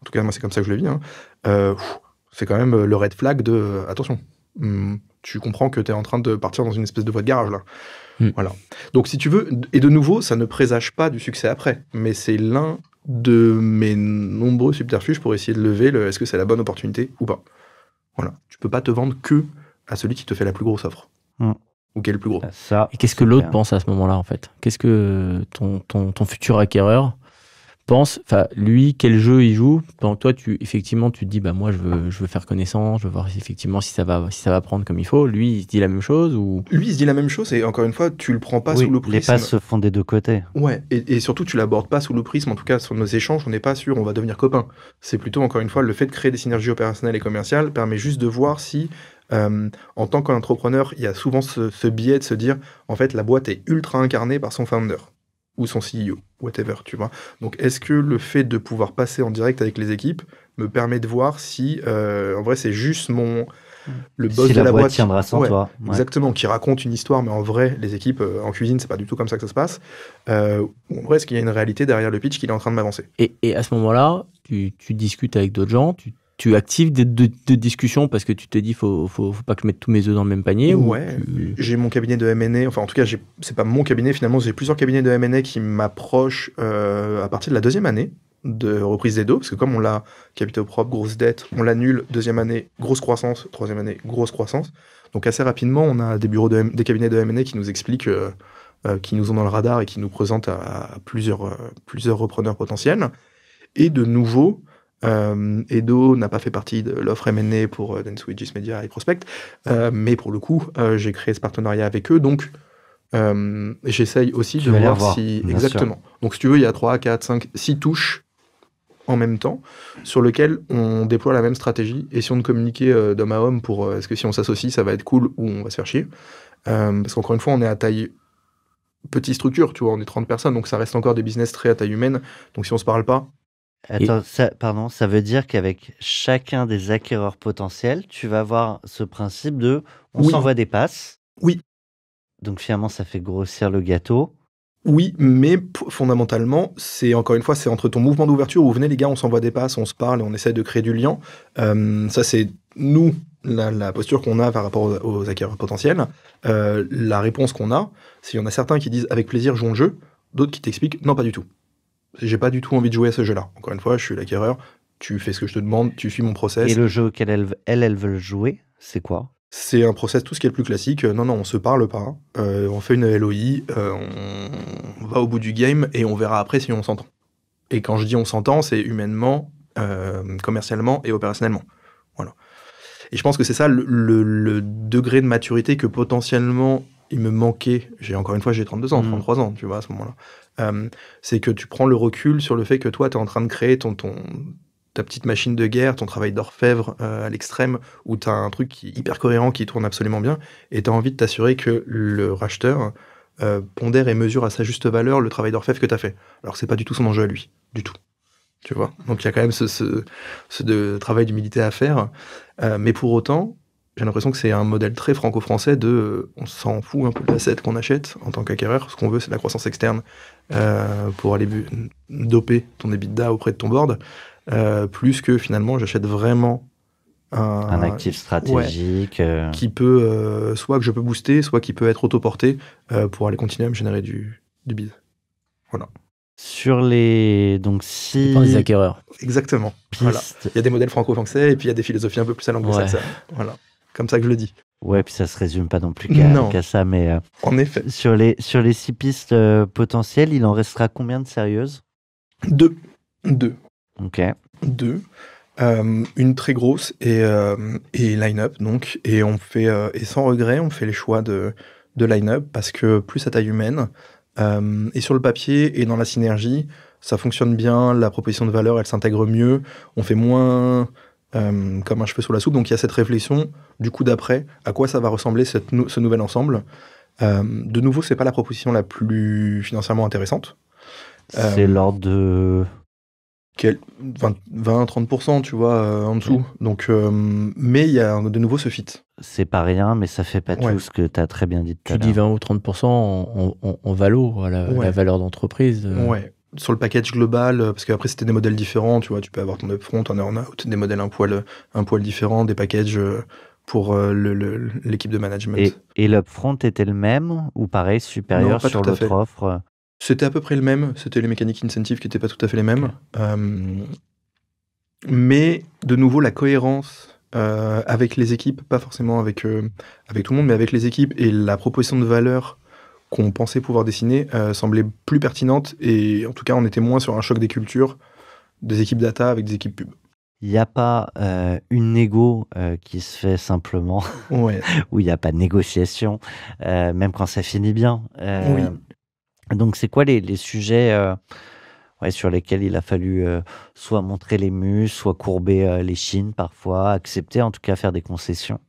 en tout cas, moi, c'est comme ça que je le vis, hein, c'est quand même le red flag de attention, tu comprends que tu es en train de partir dans une espèce de voie de garage, là. Voilà. Donc, si tu veux, et de nouveau, ça ne présage pas du succès après, mais c'est l'un de mes nombreux subterfuges pour essayer de lever le est-ce que c'est la bonne opportunité ou pas. Voilà. Tu peux pas te vendre que à celui qui te fait la plus grosse offre. Mm. Ou qui est le plus gros. Ça, Et qu'est-ce que c'est l'autre clair. pense à ce moment-là, en fait? Qu'est-ce que ton futur acquéreur pense? Enfin, lui, quel jeu il joue? Pendant que toi, effectivement, tu te dis, bah, moi, je veux faire connaissance, je veux voir effectivement si ça va prendre comme il faut. Lui, il se dit la même chose ou... Lui, il se dit la même chose, et encore une fois, tu le prends pas Oui, sous le les prisme. passes se font des deux côtés. Ouais, et surtout, tu l'abordes pas sous le prisme, en tout cas, sur nos échanges, on n'est pas sûr, on va devenir copains. C'est plutôt, encore une fois, le fait de créer des synergies opérationnelles et commerciales permet juste de voir si, en tant qu'entrepreneur, il y a souvent ce biais de se dire, en fait, la boîte est ultra incarnée par son founder, ou son CEO, whatever, tu vois. Donc, est-ce que le fait de pouvoir passer en direct avec les équipes me permet de voir si, en vrai, c'est juste le boss Si de la la boîte boîte tiendra sans Ouais, toi. Ouais. exactement, qui raconte une histoire, mais en vrai, les équipes en cuisine, c'est pas du tout comme ça que ça se passe. En vrai, est-ce qu'il y a une réalité derrière le pitch qu'il est en train de m'avancer? Et à ce moment-là, tu discutes avec d'autres gens, tu actives des discussions parce que tu te dis, faut pas que je mette tous mes œufs dans le même panier. Ouais, j'ai mon cabinet de M&A, enfin en tout cas, c'est pas mon cabinet, finalement, j'ai plusieurs cabinets de M&A qui m'approchent à partir de la 2e année de reprise des dos, parce que comme on l'a capitaux propres, grosse dette, on l'annule, 2e année, grosse croissance, 3e année, grosse croissance. Donc assez rapidement, on a des bureaux des cabinets de M&A qui nous expliquent, qui nous ont dans le radar et qui nous présentent à plusieurs repreneurs potentiels. Et de nouveau, Edo n'a pas fait partie de l'offre M&A pour Dentsu, Gis Media et Prospect, mais pour le coup, j'ai créé ce partenariat avec eux, donc j'essaye aussi Tu de vas les voir revoir, si... bien Exactement. Donc si tu veux, il y a 3, 4, 5, 6 touches en même temps, sur lequel on déploie la même stratégie, et si on ne communiquait d'homme à homme pour est-ce que si on s'associe, ça va être cool ou on va se faire chier. Parce qu'encore une fois, on est à taille petite structure, tu vois, on est 30 personnes, donc ça reste encore des business très à taille humaine, donc si on se parle pas... Attends, ça veut dire qu'avec chacun des acquéreurs potentiels, tu vas avoir ce principe de on Oui. s'envoie des passes. Oui. Donc finalement, ça fait grossir le gâteau. Oui, mais fondamentalement, c'est encore une fois, c'est entre ton mouvement d'ouverture où venez les gars, on s'envoie des passes, on se parle et on essaie de créer du lien. Ça, c'est nous, la posture qu'on a par rapport aux acquéreurs potentiels. La réponse qu'on a, s'il y en a certains qui disent avec plaisir, jouons le jeu, d'autres qui t'expliquent non, pas du tout. J'ai pas du tout envie de jouer à ce jeu-là. Encore une fois, je suis l'acquéreur, tu fais ce que je te demande, tu suis mon process. Et le jeu auquel elles veulent jouer, c'est quoi? C'est un process, tout ce qui est le plus classique. Non, on se parle pas. On fait une LOI, on va au bout du game et on verra après si on s'entend. Et quand je dis on s'entend, c'est humainement, commercialement et opérationnellement. Voilà. Et je pense que c'est ça le degré de maturité que potentiellement il me manquait. Encore une fois, j'ai 32 ans, 33 ans, tu vois, à ce moment-là. C'est que tu prends le recul sur le fait que toi, tu es en train de créer ta petite machine de guerre, ton travail d'orfèvre à l'extrême, où tu as un truc qui est hyper cohérent, qui tourne absolument bien, et tu as envie de t'assurer que le racheteur pondère et mesure à sa juste valeur le travail d'orfèvre que tu as fait. Alors que c'est pas du tout son enjeu à lui, du tout. Tu vois. Donc il y a quand même ce travail d'humilité à faire. Mais pour autant, j'ai l'impression que c'est un modèle très franco-français de on s'en fout un peu de l'asset qu'on achète en tant qu'acquéreur. Ce qu'on veut, c'est la croissance externe pour aller doper ton EBITDA auprès de ton board. Plus que finalement j'achète vraiment un actif stratégique qui peut soit que je peux booster, soit qui peut être autoporté pour aller continuer à me générer du biz. Voilà. Sur les donc si des acquéreurs. Exactement. Voilà. Il y a des modèles franco-français et puis il y a des philosophies un peu plus à l'anglo-saxonne. Ouais. Voilà. Comme ça que je le dis. Ouais, puis ça se résume pas non plus qu'à ça, mais en effet. Sur les 6 pistes potentielles, il en restera combien de sérieuses? 2. Ok. 2. Une très grosse et line-up, donc. Et on fait, et sans regret, on fait les choix de line-up parce que plus à taille humaine, et sur le papier et dans la synergie, ça fonctionne bien, la proposition de valeur, elle s'intègre mieux, on fait moins comme un cheveu sur la soupe, donc il y a cette réflexion, du coup d'après, à quoi ça va ressembler ce nouvel ensemble. De nouveau, c'est pas la proposition la plus financièrement intéressante. C'est l'ordre de... 20-30%, tu vois, en dessous. Donc, mais il y a de nouveau ce fit. C'est pas rien, mais ça fait pas tout ce que tu as très bien dit tout à l'heure. Tu dis 20 ou 30% en valo, la valeur d'entreprise. Ouais. Sur le package global, parce qu'après c'était des modèles différents, tu vois, tu peux avoir ton upfront, un earn-out, des modèles un poil différents, des packages pour l'équipe de management. Et l'upfront était le même ou pareil, supérieur sur l'autre offre? C'était à peu près le même, c'était les mécaniques incentives qui n'étaient pas tout à fait les mêmes. Mais de nouveau, la cohérence avec les équipes, pas forcément avec tout le monde, mais avec les équipes, et la proposition de valeur qu'on pensait pouvoir dessiner semblait plus pertinente, et en tout cas on était moins sur un choc des cultures, des équipes data avec des équipes pub. Il n'y a pas une négo qui se fait simplement, Ouais. où il n'y a pas de négociation, même quand ça finit bien. Oui. Donc, c'est quoi les sujets sur lesquels il a fallu soit montrer les muscles, soit courber les chines parfois, accepter, en tout cas faire des concessions?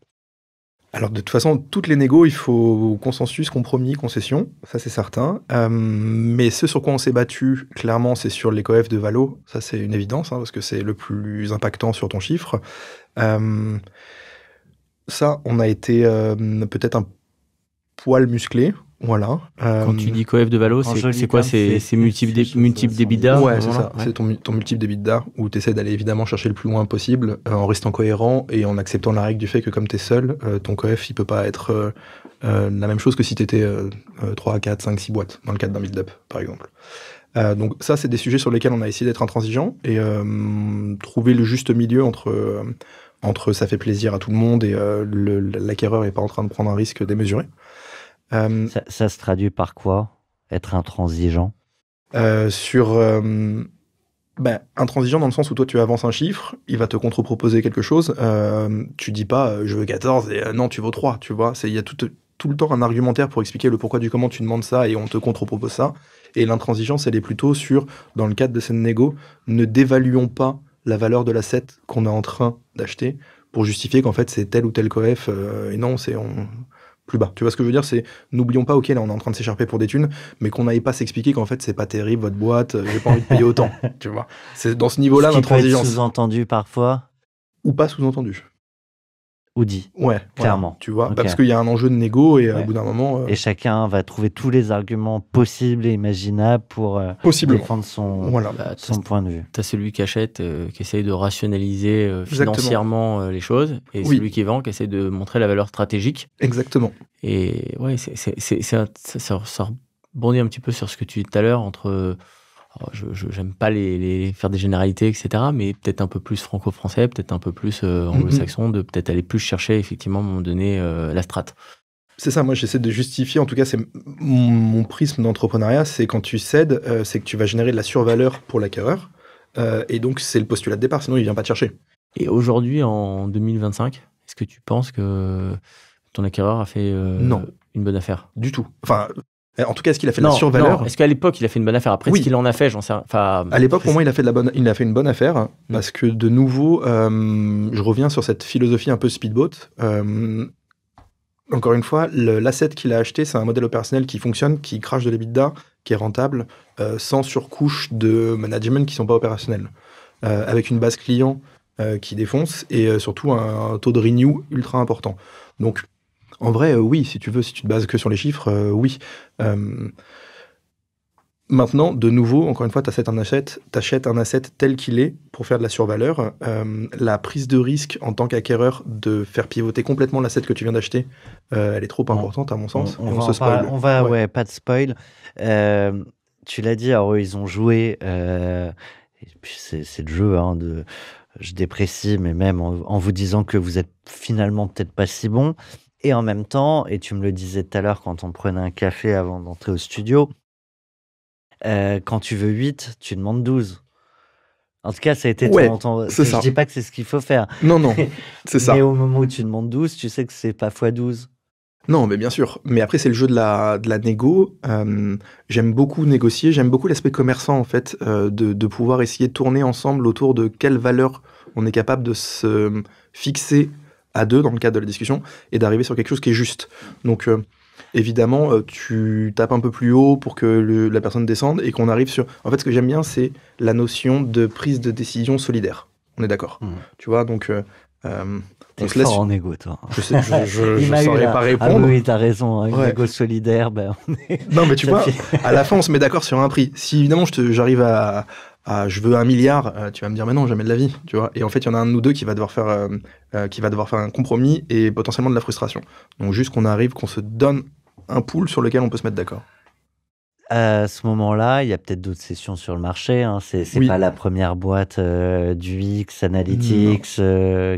Alors de toute façon, toutes les négos, il faut consensus, compromis, concession, ça c'est certain. Mais ce sur quoi on s'est battu, clairement, c'est sur les coefs de valo. Ça c'est une évidence, parce que c'est le plus impactant sur ton chiffre. Ça, on a été peut-être un poil musclé, voilà. Quand tu dis coef de valo, en c'est joli quoi? terme, C'est multiple d'EBITDA? Ouais, c'est voilà. ça. C'est ton multiple d'EBITDA, où tu essaies d'aller évidemment chercher le plus loin possible, en restant cohérent et en acceptant la règle du fait que comme tu es seul, ton coef, il peut pas être la même chose que si tu étais 3, 4, 5, 6 boîtes, dans le cadre d'un build-up, par exemple. Donc ça, c'est des sujets sur lesquels on a essayé d'être intransigeant et trouver le juste milieu entre ça fait plaisir à tout le monde et l'acquéreur n'est pas en train de prendre un risque démesuré. Ça se traduit par quoi, être intransigeant? Intransigeant dans le sens où toi tu avances un chiffre, il va te contre-proposer quelque chose, tu dis pas je veux 14 et non tu vaux 3, tu vois, il y a tout le temps un argumentaire pour expliquer le pourquoi du comment tu demandes ça et on te contre-propose ça, et l'intransigeance elle est plutôt sur, dans le cadre de cette négo, ne dévaluons pas la valeur de l'asset qu'on est en train d'acheter pour justifier qu'en fait c'est tel ou tel coef et non c'est plus bas. Tu vois ce que je veux dire, c'est n'oublions pas, ok là on est en train de s'écharper pour des thunes, mais qu'on n'aille pas s'expliquer qu'en fait c'est pas terrible votre boîte, j'ai pas envie de payer autant, tu vois. C'est dans ce niveau-là Ce qui peut être l'intransigeance. sous-entendu parfois Ou pas sous-entendu. ou dit, Ouais, clairement. voilà, tu vois, Ok. parce qu'il y a un enjeu de négo et Ouais. au bout d'un moment, Et chacun va trouver tous les arguments possibles et imaginables pour possiblement. défendre son Voilà. Bah, son point de vue. T'as celui qui achète, qui essaye de rationaliser Exactement. financièrement les choses, et Oui. celui qui vend, qui essaye de montrer la valeur stratégique. Exactement. Et ouais, ça rebondit un petit peu sur ce que tu dis tout à l'heure, entre... j'aime pas les faire des généralités, etc., mais peut-être un peu plus franco-français, peut-être un peu plus anglo-saxon, de peut-être aller plus chercher, effectivement, à un moment donné, la strate. C'est ça, moi j'essaie de justifier, en tout cas c'est mon prisme d'entrepreneuriat, c'est quand tu cèdes, c'est que tu vas générer de la survaleur pour l'acquéreur, et donc c'est le postulat de départ, sinon il vient pas te chercher. Et aujourd'hui, en 2025, est-ce que tu penses que ton acquéreur a fait Non. une bonne affaire? Du tout. Enfin, en tout cas, est-ce qu'il a fait de Non, la survaleur? non. Est-ce qu'à l'époque, il a fait une bonne affaire? Après, Oui. ce qu'il en a fait, j'en sais rien. Enfin, À l'époque, pour moi, il a fait une bonne affaire, parce que de nouveau, je reviens sur cette philosophie un peu speedboat. Encore une fois, l'asset qu'il a acheté, c'est un modèle opérationnel qui fonctionne, qui crache de l'EBITDA, qui est rentable, sans surcouche de management qui sont pas opérationnels, avec une base client qui défonce et surtout un taux de renew ultra important. Donc, en vrai, oui, si tu te bases que sur les chiffres, oui. Maintenant, de nouveau, encore une fois, t'achètes un asset tel qu'il est pour faire de la survaleur. La prise de risque en tant qu'acquéreur de faire pivoter complètement l'asset que tu viens d'acheter, elle est trop importante à mon sens. On Et va se en parler. spoil. On va, Ouais. ouais, pas de spoil. Tu l'as dit, alors eux, ils ont joué. Et puis c'est le jeu, hein, je déprécie, mais même en vous disant que vous êtes finalement peut-être pas si bon. Et en même temps, et tu me le disais tout à l'heure quand on prenait un café avant d'entrer au studio, quand tu veux 8, tu demandes 12. En tout cas, ça a été Ouais, Je c'est ça. dis pas que c'est ce qu'il faut faire. Non, c'est ça. Mais au moment où tu demandes 12, tu sais que c'est pas x 12. Non, mais bien sûr. Mais après, c'est le jeu de la négo. J'aime beaucoup négocier. J'aime beaucoup l'aspect commerçant, en fait, de pouvoir essayer de tourner ensemble autour de quelle valeur on est capable de se fixer à deux dans le cadre de la discussion et d'arriver sur quelque chose qui est juste. Donc, évidemment, tu tapes un peu plus haut pour que la personne descende et qu'on arrive sur... En fait, ce que j'aime bien, c'est la notion de prise de décision solidaire. On est d'accord. Tu vois, donc... T'es on se laisse... fort en égo, toi. Je sais, je Il m'a eu saurais là. pas Ah répondre. oui, t'as raison. Une Ouais. égo solidaire, ben, Non, mais tu Ça vois, fait- à la fin, on se met d'accord sur un prix. Si évidemment j'arrive à je veux 1 milliard, tu vas me dire, mais non, jamais de la vie, tu vois. Et en fait, il y en a un de nous deux qui va devoir faire un compromis et potentiellement de la frustration. Donc juste qu'on arrive, qu'on se donne un pool sur lequel on peut se mettre d'accord. À ce moment-là, il y a peut-être d'autres sessions sur le marché, hein. C'est Oui. pas la première boîte, du X Non. Analytics,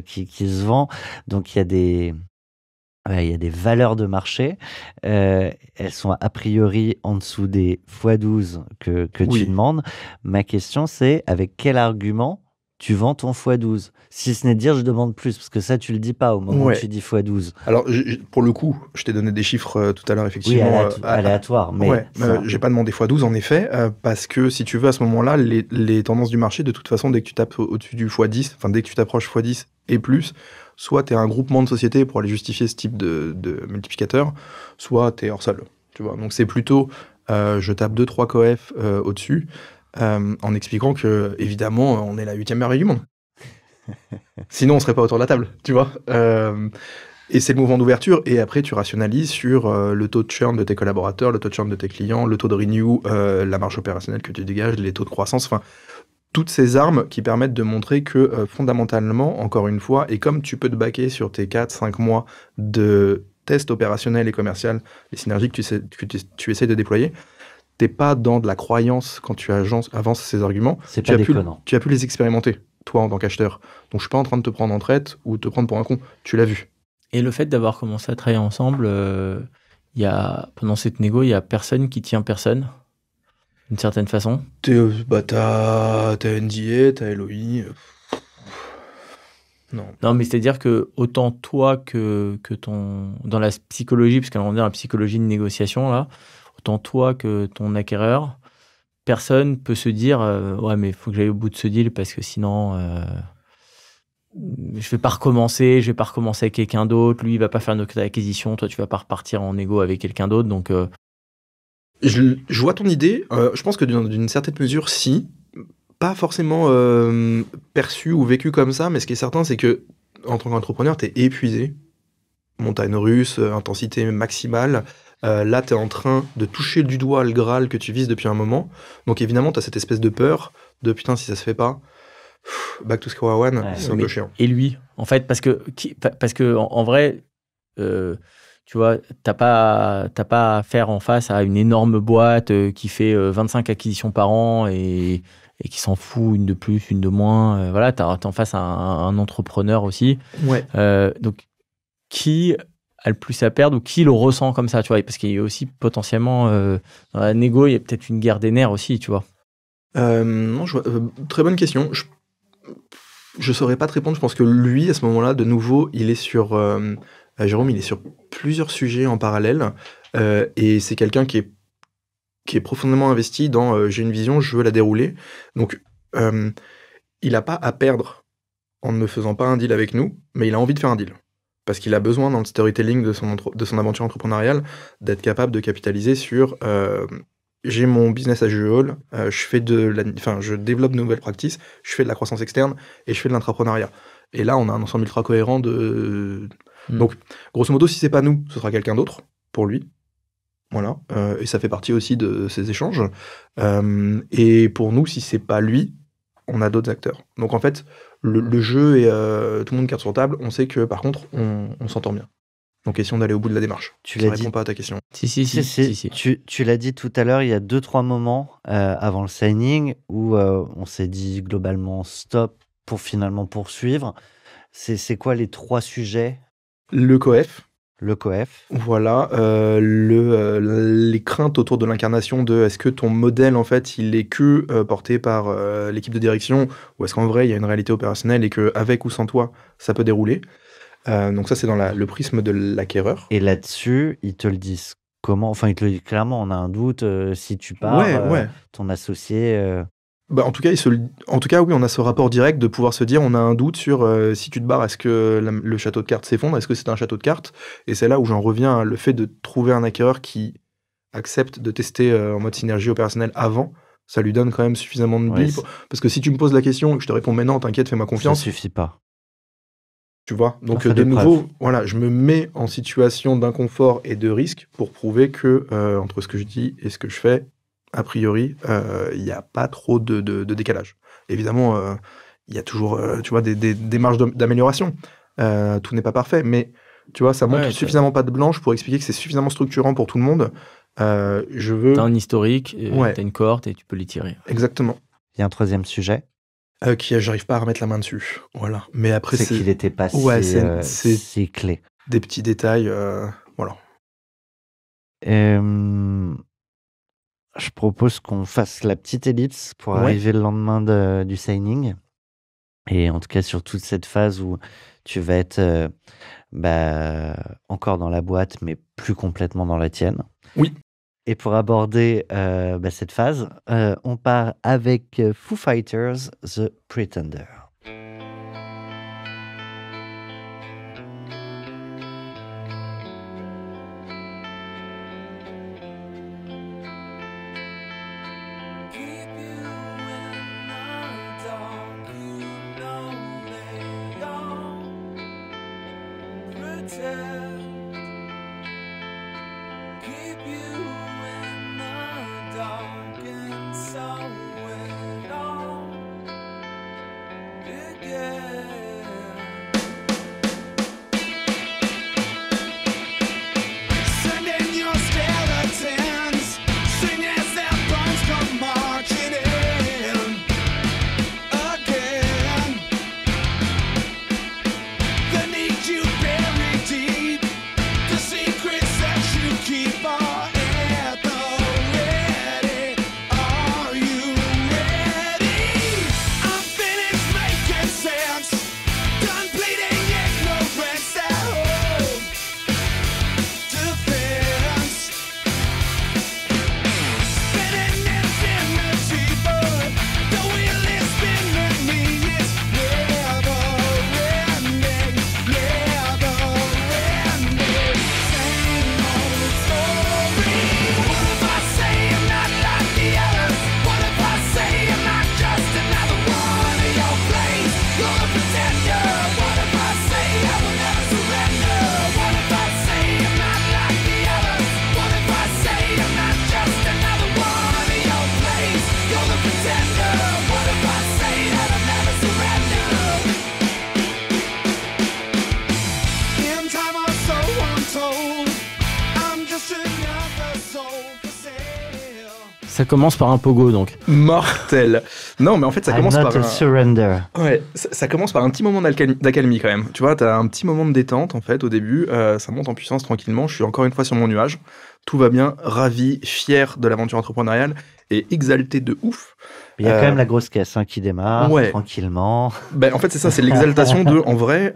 qui se vend. Donc il y a des ouais, il y a des valeurs de marché. Elles sont a priori en dessous des x12 que tu Oui. demandes. Ma question, c'est avec quel argument tu vends ton x12? Si ce n'est de dire: «Je demande plus», parce que ça, tu le dis pas au moment où Ouais. tu dis x12. Alors, pour le coup, je t'ai donné des chiffres tout à l'heure, Oui, effectivement. aléatoire, mais Ouais, ça j'ai pas demandé x12 en effet, parce que si tu veux, à ce moment-là, les tendances du marché, de toute façon, dès que tu tapes au-dessus du x10, enfin dès que tu t'approches x10 et plus, soit tu es un groupement de sociétés pour aller justifier ce type de multiplicateur, soit tu es hors sol. Tu vois, donc c'est plutôt, je tape 2-3 coef au-dessus, en expliquant que, évidemment, on est la 8e merveille du monde. Sinon, on serait pas autour de la table, tu vois. Et c'est le mouvement d'ouverture, et après tu rationalises sur le taux de churn de tes collaborateurs, le taux de churn de tes clients, le taux de renew, la marge opérationnelle que tu dégages, les taux de croissance, enfin, toutes ces armes qui permettent de montrer que fondamentalement, encore une fois, et comme tu peux te baquer sur tes 4-5 mois de tests opérationnels et commercial, les synergies que tu essaies de déployer, t'es pas dans de la croyance quand tu avances ces arguments. c'est pas déconnant. Tu as pu les expérimenter, toi, en tant qu'acheteur. Donc je suis pas en train de te prendre en traite ou te prendre pour un con. Tu l'as vu. Et le fait d'avoir commencé à travailler ensemble, pendant cette négo, il n'y a personne qui tient personne, d'une certaine façon. T'as NDA, t'as LOI. Non. Non, mais c'est-à-dire que autant toi que ton... Dans la psychologie, parce qu'on est dans la psychologie de négociation, là, autant toi que ton acquéreur, personne peut se dire ouais, mais il faut que j'aille au bout de ce deal parce que sinon... je vais pas recommencer avec quelqu'un d'autre, lui il va pas faire une autre acquisition, toi tu vas pas repartir en négo avec quelqu'un d'autre, donc Je vois ton idée, je pense que d'une certaine mesure, si, pas forcément perçu ou vécu comme ça, mais ce qui est certain, c'est que en tant qu'entrepreneur, t'es épuisé, montagne russe, intensité maximale, là t'es en train de toucher du doigt le Graal que tu vises depuis un moment, donc évidemment t'as cette espèce de peur, de putain si ça se fait pas, back to square one, Ouais, c'est un peu chiant. et lui en fait parce que en vrai tu vois t'as pas à faire en face à une énorme boîte qui fait 25 acquisitions par an et qui s'en fout, une de plus, une de moins, voilà, t'es en face à un entrepreneur aussi, Ouais. donc qui a le plus à perdre ou qui le ressent comme ça, tu vois, parce qu'il y a aussi potentiellement dans la négo il y a peut-être une guerre des nerfs aussi, tu vois. Non, très bonne question. Je saurais pas te répondre. Je pense que lui, à ce moment-là, de nouveau, il est sur Jérôme, il est sur plusieurs sujets en parallèle, et c'est quelqu'un qui est profondément investi dans j'ai une vision, je veux la dérouler. Donc, il n'a pas à perdre en ne faisant pas un deal avec nous, mais il a envie de faire un deal. Parce qu'il a besoin, dans le storytelling de son aventure entrepreneuriale, d'être capable de capitaliser sur j'ai mon business as usual, je développe de nouvelles practices, je fais de la croissance externe et je fais de l'intrapreneuriat. Et là, on a un ensemble ultra cohérent de... Donc, grosso modo, si c'est pas nous, ce sera quelqu'un d'autre, pour lui. Voilà. Et ça fait partie aussi de ces échanges. Et pour nous, si c'est pas lui, on a d'autres acteurs. Donc, en fait, le jeu et tout le monde carte sur table, on sait que, par contre, on s'entend bien. Donc, question d'aller au bout de la démarche. Tu Ça l'as répond dit. pas à ta question. Si. Tu l'as dit tout à l'heure, il y a 2-3 moments avant le signing où on s'est dit globalement stop pour finalement poursuivre. C'est quoi les 3 sujets? Le coef. Le coef. Voilà. Les craintes autour de l'incarnation de est-ce que ton modèle, en fait, il est que porté par l'équipe de direction, ou est-ce qu'en vrai, il y a une réalité opérationnelle et qu'avec ou sans toi, ça peut dérouler. Donc ça, c'est dans le prisme de l'acquéreur. Et là-dessus, ils te le disent comment? Enfin, ils te le disent clairement, on a un doute, si tu pars, Ouais. ton associé... Bah, en tout cas, oui, on a ce rapport direct de pouvoir se dire, on a un doute sur si tu te barres, est-ce que le château de cartes s'effondre? Est-ce que c'est un château de cartes? Et c'est là où j'en reviens à le fait de trouver un acquéreur qui accepte de tester en mode synergie opérationnelle avant. Ça lui donne quand même suffisamment de billes. Parce que si tu me poses la question et que je te réponds mais non, t'inquiète, fais-moi confiance. Ça suffit pas. Tu vois, donc de nouveau, voilà, je me mets en situation d'inconfort et de risque pour prouver que entre ce que je dis et ce que je fais, a priori, il n'y a pas trop de décalage. Évidemment, il y a toujours, tu vois, des marges d'amélioration. Tout n'est pas parfait, mais tu vois, ça montre suffisamment pas de blanche pour expliquer que c'est suffisamment structurant pour tout le monde Je veux... T'as un historique, Ouais. t'as une cohorte et tu peux les tirer. Exactement. Il y a un troisième sujet, J'arrive pas à remettre la main dessus. Voilà. Mais après, c'est qu'il n'était pas Ouais, si c'est clé. des petits détails. Voilà. Je propose qu'on fasse la petite ellipse pour Ouais. arriver le lendemain du signing. Et en tout cas, sur toute cette phase où tu vas être encore dans la boîte, mais plus complètement dans la tienne. Oui. Et pour aborder cette phase, on part avec Foo Fighters, The Pretender. Ça commence par un pogo, donc. Mortel. Non, mais en fait, ça I'm commence not par a surrender. Ouais, ça commence par un petit moment d'accalmie quand même. Tu vois, t'as un petit moment de détente en fait au début. Ça monte en puissance tranquillement. Je suis encore une fois sur mon nuage. Tout va bien, ravi, fier de l'aventure entrepreneuriale et exalté de ouf. Il y a quand même la grosse caisse qui démarre Ouais. tranquillement. En fait, c'est ça, c'est l'exaltation de, en vrai,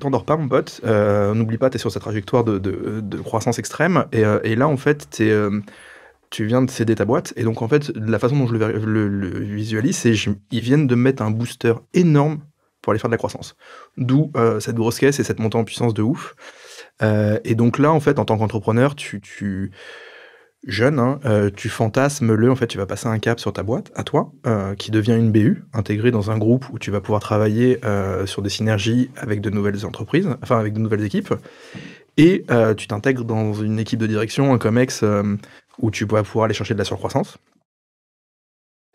t'endors pas, mon pote. N'oublie pas, t'es sur cette trajectoire de croissance extrême. Et là, en fait, tu viens de céder ta boîte. Et donc, en fait, la façon dont je le visualise, c'est ils viennent de mettre un booster énorme pour aller faire de la croissance. D'où cette grosse caisse et cette montée en puissance de ouf. Et donc là, en fait, en tant qu'entrepreneur, jeune, tu fantasmes en fait, tu vas passer un cap sur ta boîte, à toi, qui devient une BU, intégrée dans un groupe où tu vas pouvoir travailler sur des synergies avec de nouvelles entreprises, enfin avec de nouvelles équipes, et tu t'intègres dans une équipe de direction, un COMEX, où tu vas pouvoir aller chercher de la surcroissance.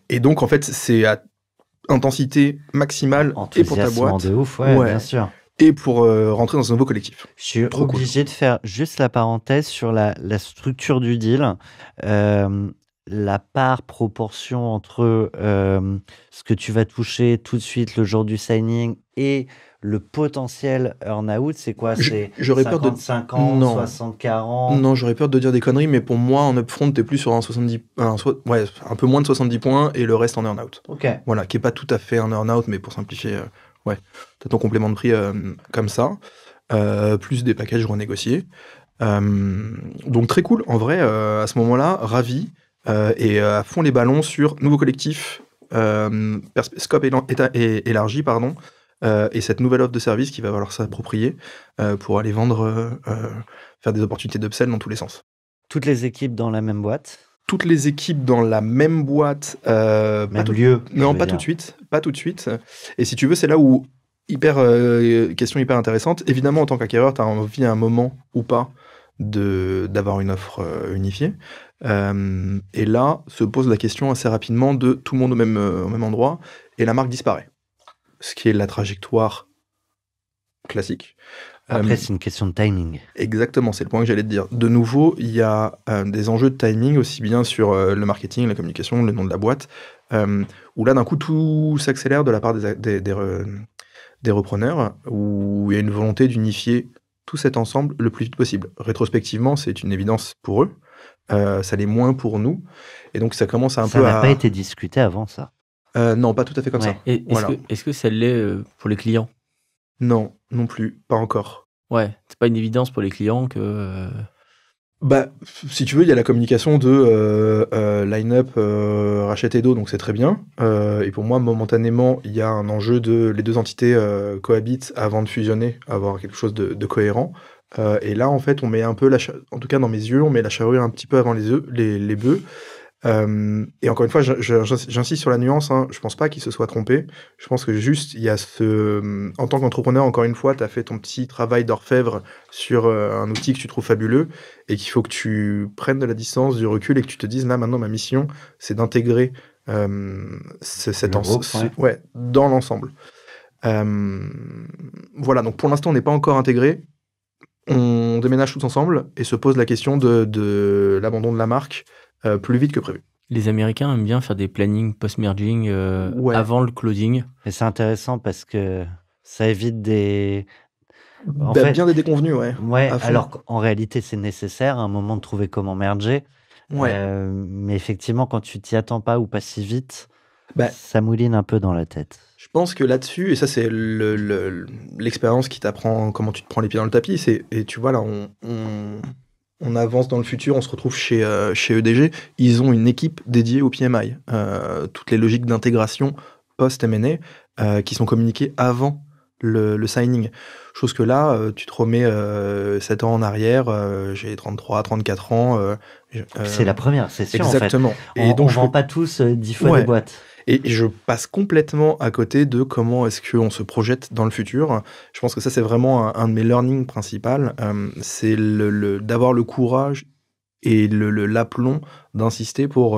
Et donc, en fait, c'est à intensité maximale et pour ta boîte. De ouf, ouais, bien sûr. Et pour rentrer dans un nouveau collectif. Je suis obligé de faire juste la parenthèse sur la structure du deal. La part, proportion entre ce que tu vas toucher tout de suite le jour du signing et le potentiel earn-out, c'est quoi? C'est 55 ans, 60-40? Non, j'aurais peur de dire des conneries, mais pour moi, en upfront, t'es plus sur un peu moins de 70 points et le reste en earn-out. Ok. Voilà, qui est pas tout à fait un earn-out, mais pour simplifier, t'as ton complément de prix comme ça, plus des packages renégociés. Donc très cool, en vrai, à ce moment-là, ravi, et à fond les ballons sur nouveau collectif, scope élargi, pardon, et cette nouvelle offre de service qui va falloir s'approprier pour aller vendre, faire des opportunités d'upsell dans tous les sens. Toutes les équipes dans la même boîte? Toutes les équipes dans la même boîte. Même lieu? Non, pas tout de suite. Pas tout de suite. Et si tu veux, c'est là où, question hyper intéressante, évidemment, en tant qu'acquéreur, tu as envie à un moment ou pas d'avoir une offre unifiée. Et là, se pose la question assez rapidement de tout le monde au même endroit, et la marque disparaît. Ce qui est la trajectoire classique. Après, c'est une question de timing. Exactement, c'est le point que j'allais te dire. De nouveau, il y a des enjeux de timing aussi bien sur le marketing, la communication, le nom de la boîte, où là d'un coup tout s'accélère de la part des repreneurs, où il y a une volonté d'unifier tout cet ensemble le plus vite possible. Rétrospectivement, c'est une évidence pour eux, ça l'est moins pour nous, et donc ça commence un Ça peu n'a à... pas été discuté avant ça. Non, pas tout à fait comme Ouais. ça. Et Voilà. est-ce que ça l'est pour les clients? Non, non plus, pas encore. Ouais, c'est pas une évidence pour les clients que. Bah, si tu veux, il y a la communication de line-up Rachette Edo, donc c'est très bien. Et pour moi, momentanément, il y a un enjeu de les deux entités cohabitent avant de fusionner, avoir quelque chose de cohérent. Et là, en fait, on met un peu en tout cas dans mes yeux, on met la charrue un petit peu avant les bœufs. Et encore une fois, j'insiste sur la nuance, hein. Je pense pas qu'il se soit trompé. Je pense que juste, il y a en tant qu'entrepreneur, encore une fois, tu as fait ton petit travail d'orfèvre sur un outil que tu trouves fabuleux et qu'il faut que tu prennes de la distance, du recul et que tu te dises, là, maintenant, ma mission, c'est d'intégrer cet Le groupe, ouais, dans l'ensemble. Voilà, donc pour l'instant, on n'est pas encore intégré. On déménage tous ensemble et se pose la question de l'abandon de la marque plus vite que prévu. Les Américains aiment bien faire des plannings post-merging Ouais. avant le closing. Et c'est intéressant parce que ça évite des... En Bah, fait- bien des déconvenus, ouais. Ouais, à fond. alors qu'en réalité, c'est nécessaire à un moment de trouver comment merger. Ouais. Mais effectivement, quand tu t'y attends pas ou pas si vite, Bah, ça mouline un peu dans la tête. je pense que là-dessus, et ça c'est l'expérience qui t'apprend comment tu te prends les pieds dans le tapis, et tu vois là, on avance dans le futur, on se retrouve chez EDG, ils ont une équipe dédiée au PMI, toutes les logiques d'intégration post-M&A qui sont communiquées avant le signing. Chose que là, tu te remets 7 ans en arrière, j'ai 33, 34 ans. C'est la première session, Exactement. en fait. Et donc on vend pas tous 10 fois Ouais. des boîtes. Et je passe complètement à côté de comment est-ce qu'on se projette dans le futur. Je pense que ça, c'est vraiment un de mes learnings principal. C'est d'avoir le courage et l'aplomb d'insister pour,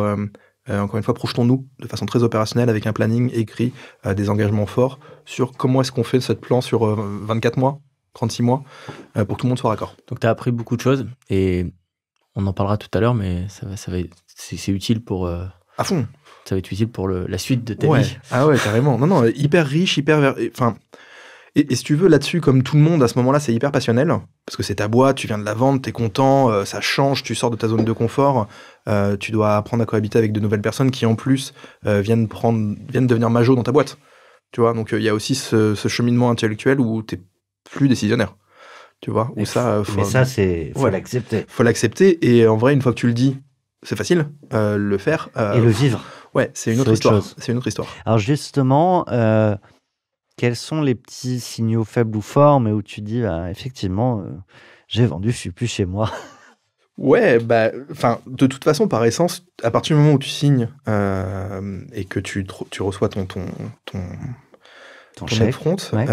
encore une fois, projetons-nous de façon très opérationnelle avec un planning écrit, des engagements forts sur comment est-ce qu'on fait cette plan sur 24 mois, 36 mois, pour que tout le monde soit raccord. Donc tu as appris beaucoup de choses et on en parlera tout à l'heure, mais c'est utile pour. À fond. Ça va être utile pour la suite de ta Ouais. vie. Ah ouais, carrément. Non, hyper riche, enfin, et si tu veux, là-dessus, comme tout le monde, à ce moment-là, c'est hyper passionnel, parce que c'est ta boîte, tu viens de la vendre, t'es content, ça change, tu sors de ta zone de confort, tu dois apprendre à cohabiter avec de nouvelles personnes qui, en plus, viennent devenir majos dans ta boîte. Tu vois, donc il y a aussi ce cheminement intellectuel où t'es plus décisionnaire. Tu vois, où ça... Mais ça, faut Ouais. l'accepter. Faut l'accepter, et en vrai, une fois que tu le dis, c'est facile, le faire. Et le vivre. Ouais, c'est une c'est autre autre histoire. chose. C'est une autre histoire. Alors justement, quels sont les petits signaux faibles ou forts, mais où tu dis, bah, effectivement, j'ai vendu, je suis plus chez moi. Ouais, bah, enfin, de toute façon, par essence, à partir du moment où tu signes et que tu reçois ton chèque, upfront, ouais.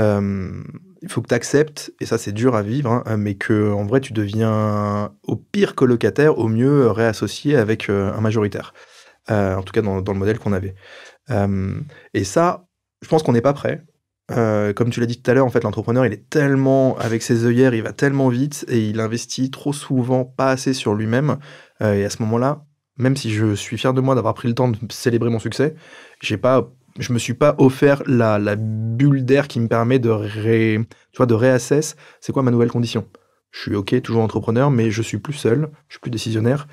il faut que tu acceptes, et ça c'est dur à vivre, hein, mais que en vrai tu deviens au pire colocataire, au mieux réassocié avec un majoritaire. En tout cas dans le modèle qu'on avait. Et ça, je pense qu'on n'est pas prêt. Comme tu l'as dit tout à l'heure, en fait, l'entrepreneur, il est tellement, avec ses œillères, il va tellement vite et il investit trop souvent pas assez sur lui-même. Et à ce moment-là, même si je suis fier de moi d'avoir pris le temps de célébrer mon succès, je me suis pas offert la bulle d'air qui me permet de réassess, c'est quoi ma nouvelle condition. Je suis ok, toujours entrepreneur, mais je suis plus seul, je suis plus décisionnaire.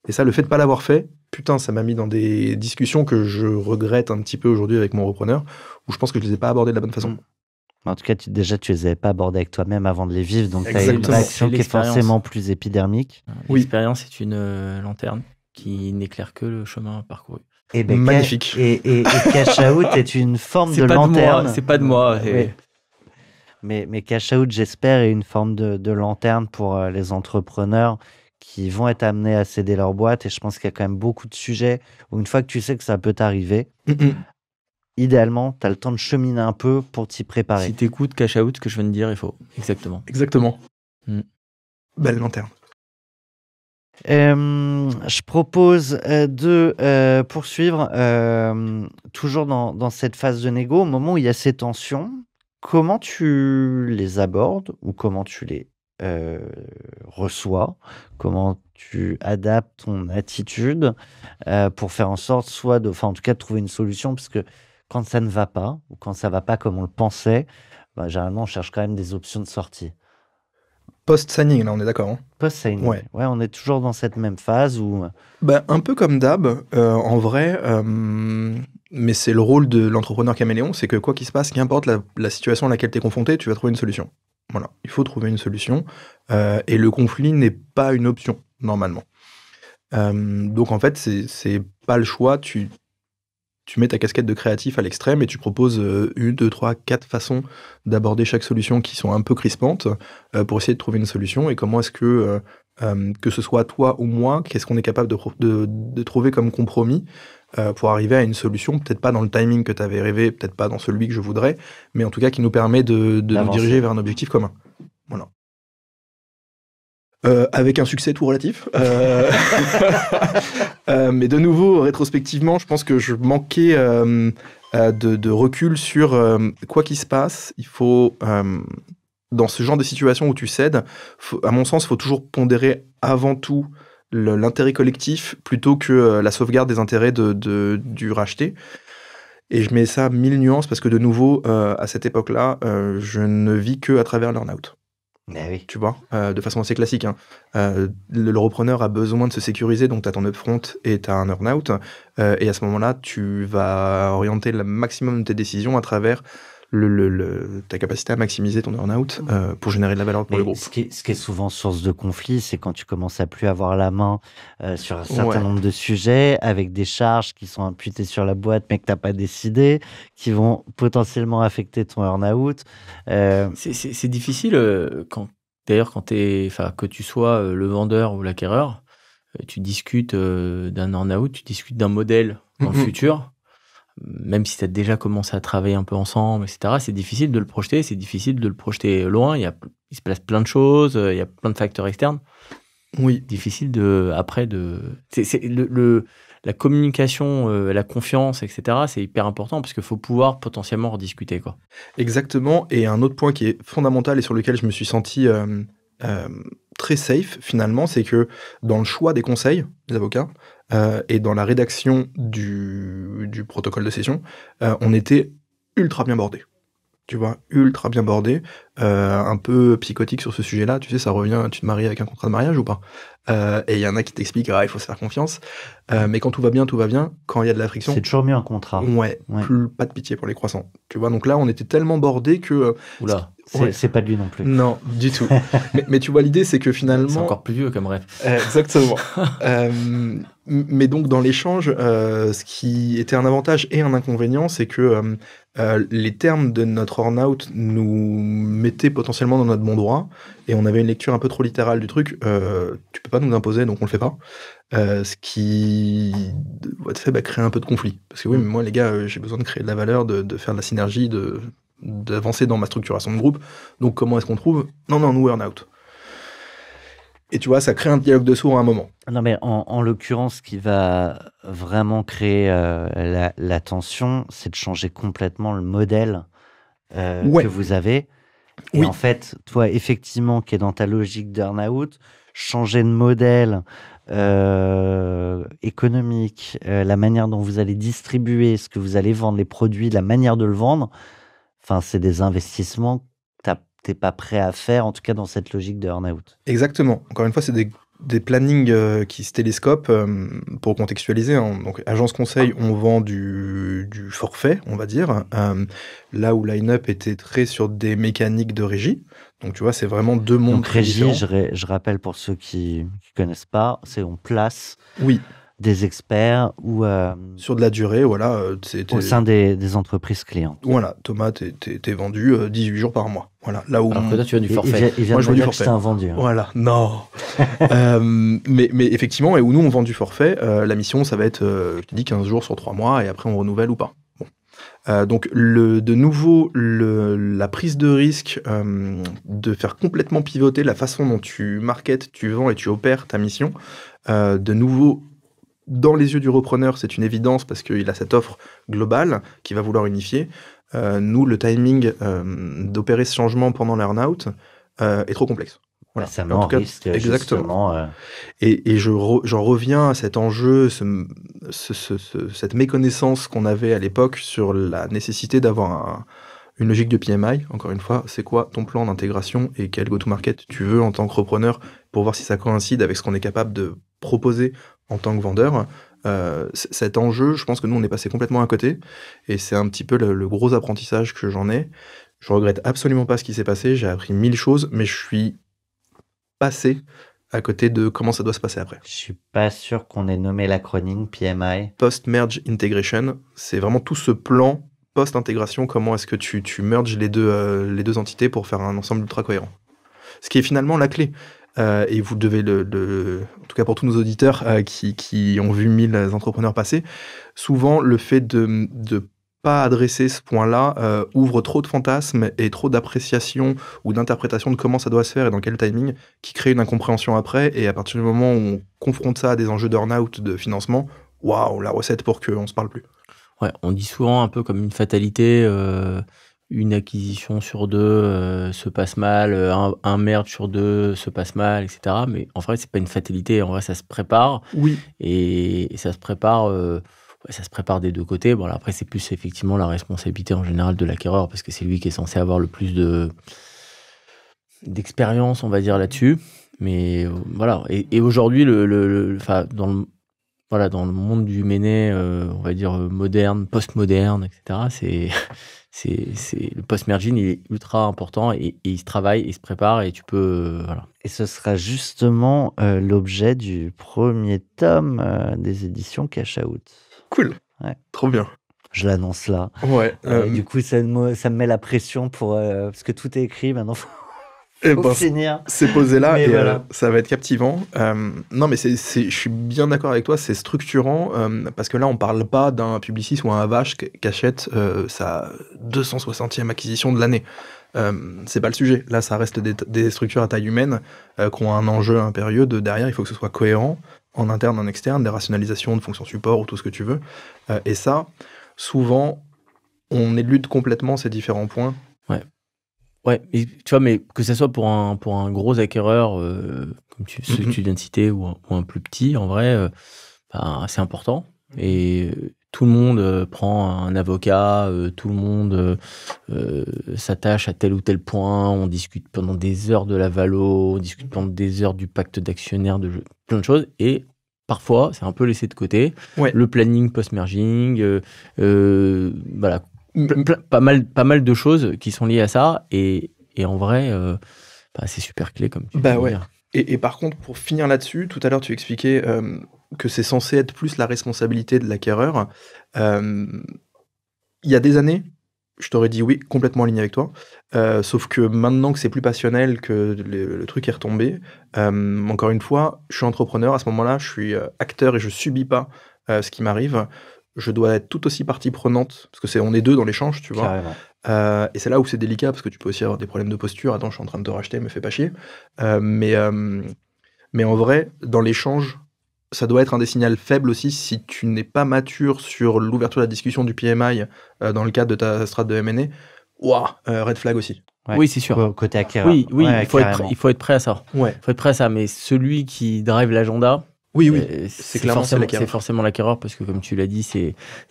Et ça, le fait de pas l'avoir fait, putain, ça m'a mis dans des discussions que je regrette un petit peu aujourd'hui avec mon repreneur, où je pense que je les ai pas abordées de la bonne façon. En tout cas, tu les avais pas abordés avec toi-même avant de les vivre, donc tu as une Exactement. réaction C'est qui est l'expérience. forcément plus épidermique. Oui. L'expérience est une lanterne qui n'éclaire que le chemin parcouru. Et ben, Magnifique. Et Cash Out est une forme de C'est pas lanterne. de moi, c'est pas de moi. Oui. Mais Cash Out, j'espère, est une forme de lanterne pour les entrepreneurs qui vont être amenés à céder leur boîte. Et je pense qu'il y a quand même beaucoup de sujets où une fois que tu sais que ça peut t'arriver, idéalement, tu as le temps de cheminer un peu pour t'y préparer. Si t'écoutes Cash Out, ce que je viens de dire, il faut. Exactement. Exactement. Mm. Belle lanterne. Je propose de poursuivre toujours dans cette phase de négo, au moment où il y a ces tensions. comment tu les abordes ou comment tu les reçois? Comment tu adaptes ton attitude pour faire en sorte soit enfin en tout cas de trouver une solution? Parce que quand ça ne va pas ou quand ça va pas comme on le pensait, bah, généralement on cherche quand même des options de sortie. Post-signing, là, on est d'accord, hein? Post-signing, Ouais. ouais, on est toujours dans cette même phase où Bah, un peu comme d'hab, en vrai, mais c'est le rôle de l'entrepreneur caméléon, c'est que quoi qu'il se passe, qu'importe la situation à laquelle tu es confronté, tu vas trouver une solution. Voilà, il faut trouver une solution, et le conflit n'est pas une option, normalement. Donc en fait, c'est pas le choix, tu mets ta casquette de créatif à l'extrême et tu proposes 1, 2, 3, 4 façons d'aborder chaque solution qui sont un peu crispantes pour essayer de trouver une solution. Et comment est-ce que ce soit toi ou moi, qu'est-ce qu'on est capable de trouver comme compromis pour arriver à une solution, peut-être pas dans le timing que tu avais rêvé, peut-être pas dans celui que je voudrais, mais en tout cas qui nous permet de nous D'avancer. diriger vers un objectif commun. Voilà. Avec un succès tout relatif. Mais de nouveau, rétrospectivement, je pense que je manquais de recul sur quoi qu'il se passe. Il faut, dans ce genre de situation où tu cèdes, à mon sens, il faut toujours pondérer avant tout l'intérêt collectif plutôt que la sauvegarde des intérêts du racheté. Et je mets ça 1000 nuances parce que de nouveau, à cette époque-là, je ne vis que à travers l'earn-out. Mais oui. Tu vois, de façon assez classique, hein. Le repreneur a besoin de se sécuriser, donc tu as ton upfront et tu as un earn-out. Et à ce moment-là, tu vas orienter le maximum de tes décisions à travers ta capacité à maximiser ton earn-out pour générer de la valeur pour Mais le groupe. ce qui est souvent source de conflit, c'est quand tu commences à plus avoir la main sur un certain nombre de sujets, avec des charges qui sont imputées sur la boîte, mais que tu n'as pas décidé, qui vont potentiellement affecter ton earn-out. C'est difficile d'ailleurs que tu sois le vendeur ou l'acquéreur, tu discutes d'un earn-out, tu discutes d'un modèle dans le futur. Même si tu as déjà commencé à travailler un peu ensemble, etc., c'est difficile de le projeter, c'est difficile de le projeter loin. Il se passe plein de choses, il y a plein de facteurs externes. Oui. Difficile la communication, la confiance, etc., c'est hyper important parce qu'il faut pouvoir potentiellement rediscuter, quoi. Exactement. Et un autre point qui est fondamental et sur lequel je me suis senti très safe, finalement, c'est que dans le choix des conseils des avocats et dans la rédaction du protocole de cession, on était ultra bien bordé. Tu vois, ultra bien bordé, un peu psychotique sur ce sujet-là. Tu sais, ça revient, tu te maries avec un contrat de mariage ou pas? Et il y en a qui t'expliquent, il faut se faire confiance. Mais quand tout va bien, tout va bien. Quand il y a de la friction... C'est toujours mieux un contrat. Ouais. Pas de pitié pour les croissants. Tu vois, donc là, on était tellement bordé que... Oula. C'est pas de lui non plus. Non, du tout. mais tu vois, l'idée, c'est que finalement... C'est encore plus vieux comme rêve. Exactement. Mais donc, dans l'échange, ce qui était un avantage et un inconvénient, c'est que les termes de notre earn-out nous mettaient potentiellement dans notre bon droit, et on avait une lecture un peu trop littérale du truc. Tu peux pas nous imposer, donc on le fait pas. Ce qui crée un peu de conflit. Parce que oui, mais moi, les gars, j'ai besoin de créer de la valeur, de faire de la synergie, d'avancer dans ma structuration de groupe. Donc comment est-ce qu'on trouve? Non, nous earn-out. Et tu vois, ça crée un dialogue de sourds à un moment. Non, mais en l'occurrence, ce qui va vraiment créer la tension, c'est de changer complètement le modèle que vous avez. Et en fait, toi, effectivement, qui est dans ta logique d'earn-out, changer de modèle économique, la manière dont vous allez distribuer ce que vous allez vendre, les produits, la manière de le vendre, enfin, c'est des investissements que tu n'es pas prêt à faire, en tout cas dans cette logique de earn-out. Exactement. Encore une fois, c'est des plannings qui se télescopent pour contextualiser. Hein. Donc, agence conseil, on vend du forfait, on va dire. Là où Line-Up était très sur des mécaniques de régie. Donc, tu vois, c'est vraiment deux mondes. Donc, régie, je rappelle pour ceux qui ne connaissent pas, c'est on place des experts ou sur de la durée, voilà. Au sein des entreprises clientes. Voilà, Thomas, t'es vendu 18 jours par mois. Voilà, là où alors que toi, tu as du forfait. Moi, je veux du forfait. Je t'ai vendu. Hein. Voilà, non. mais effectivement, et où nous, on vend du forfait, la mission, ça va être, je te dis, 15 jours sur 3 mois, et après, on renouvelle ou pas. Bon. Donc, de nouveau, la prise de risque de faire complètement pivoter la façon dont tu marketes, tu vends et tu opères ta mission, de nouveau, dans les yeux du repreneur, c'est une évidence parce qu'il a cette offre globale qu'il va vouloir unifier. Nous, le timing d'opérer ce changement pendant l'earn-out est trop complexe. Voilà. Ça met En en tout cas, risque, exactement. justement. Et j'en reviens à cet enjeu, cette méconnaissance qu'on avait à l'époque sur la nécessité d'avoir une logique de PMI. Encore une fois, c'est quoi ton plan d'intégration et quel go-to-market tu veux en tant que repreneur pour voir si ça coïncide avec ce qu'on est capable de proposer en tant que vendeur. Cet enjeu, je pense que nous, on est passé complètement à côté. Et c'est un petit peu le gros apprentissage que j'en ai. Je regrette absolument pas ce qui s'est passé. J'ai appris 1000 choses, mais je suis passé à côté de comment ça doit se passer après. Je suis pas sûr qu'on ait nommé l'acronyme PMI. Post-merge integration, c'est vraiment tout ce plan post-intégration, comment est-ce que tu merges les deux entités pour faire un ensemble ultra cohérent. Ce qui est finalement la clé. Et vous devez, en tout cas pour tous nos auditeurs qui ont vu 1000 entrepreneurs passer, souvent le fait de pas adresser ce point-là ouvre trop de fantasmes et trop d'appréciation ou d'interprétation de comment ça doit se faire et dans quel timing, qui crée une incompréhension après. Et à partir du moment où on confronte ça à des enjeux d'earn-out, de financement, waouh, la recette pour qu'on se parle plus. Ouais, on dit souvent un peu comme une fatalité, une acquisition sur deux se passe mal, un merge sur deux se passe mal, etc. Mais en vrai, c'est pas une fatalité. En vrai, ça se prépare. Oui. Et ça se prépare. Ça se prépare des deux côtés. Bon, là, après, c'est plus effectivement la responsabilité en général de l'acquéreur parce que c'est lui qui est censé avoir le plus d'expérience, on va dire, là-dessus. Mais voilà. Et aujourd'hui, dans le monde du M&A, on va dire moderne, post-moderne, etc., le post-merging, il est ultra important et il se travaille, il se prépare et tu peux... voilà. Et ce sera justement l'objet du premier tome des éditions Cash Out. Cool. Ouais. Trop bien. Je l'annonce là. Ouais. Du coup, ça me met la pression parce que tout est écrit maintenant. Et Faut finir. C'est posé là Mais et voilà. ça va être captivant. Non, mais je suis bien d'accord avec toi, c'est structurant parce que là, on parle pas d'un Publicis ou un Avache qui achète sa 260e acquisition de l'année. C'est pas le sujet. Là, ça reste des structures à taille humaine qui ont un enjeu impérieux. Derrière, il faut que ce soit cohérent en interne, en externe, des rationalisations de fonctions support ou tout ce que tu veux. Et ça, souvent, on élude complètement ces différents points. Ouais, et, tu vois, mais que ce soit pour un gros acquéreur, comme ceux que tu viens de citer, ou un plus petit, en vrai, c'est important. Et tout le monde prend un avocat, tout le monde s'attache à tel ou tel point, on discute pendant des heures de la valo, on discute pendant des heures du pacte d'actionnaires, plein de choses, et parfois, c'est un peu laissé de côté. Ouais. Le planning post-merging, voilà, pas mal de choses qui sont liées à ça, et en vrai, c'est super clé, comme tu Bah veux ouais. dire. Et par contre, pour finir là-dessus, tout à l'heure, tu expliquais que c'est censé être plus la responsabilité de l'acquéreur. Il y a des années, je t'aurais dit oui, complètement aligné avec toi. Sauf que maintenant que c'est plus passionnel, que le truc est retombé, encore une fois, je suis entrepreneur. À ce moment-là, je suis acteur et je subis pas ce qui m'arrive. Je dois être tout aussi partie prenante, parce que on est deux dans l'échange, tu vois. Carrément. Et c'est là où c'est délicat, parce que tu peux aussi avoir des problèmes de posture. Attends, je suis en train de te racheter, me fais pas chier. Mais en vrai, dans l'échange, ça doit être un des signaux faibles aussi si tu n'es pas mature sur l'ouverture de la discussion du PMI dans le cadre de ta strate de M&A. Ouah, red flag aussi. Ouais. Oui, c'est sûr. Côté acquéreur. Oui, Ouais, il faut être prêt à ça. Ouais. Il faut être prêt à ça, mais celui qui drive l'agenda, Oui. c'est clairement forcément, l'acquéreur. l'acquéreur, parce que comme tu l'as dit,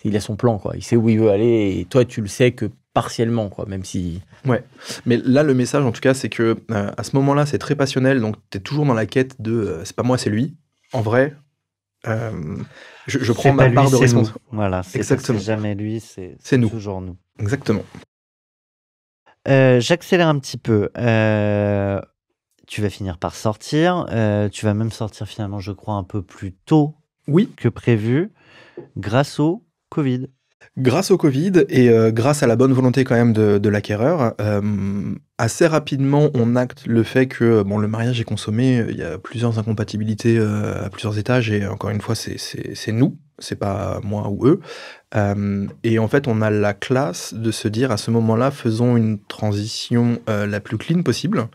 il a son plan, quoi. Il sait où il veut aller, et toi, tu le sais que partiellement, quoi, même si... Ouais, mais là, le message, en tout cas, c'est que à ce moment-là, c'est très passionnel, donc tu es toujours dans la quête de c'est pas moi, c'est lui. En vrai, je prends ma part de responsabilité. Voilà, Exactement. C'est jamais lui, C'est nous. toujours nous. Exactement. J'accélère un petit peu. Tu vas finir par sortir. Tu vas même sortir finalement, je crois, un peu plus tôt Oui, que prévu, grâce au Covid. grâce au Covid et grâce à la bonne volonté quand même de l'acquéreur, assez rapidement, on acte le fait que le mariage est consommé, il y a plusieurs incompatibilités à plusieurs étages et encore une fois, c'est nous, c'est pas moi ou eux. Et en fait, on a la classe de se dire à ce moment-là, faisons une transition la plus clean possible.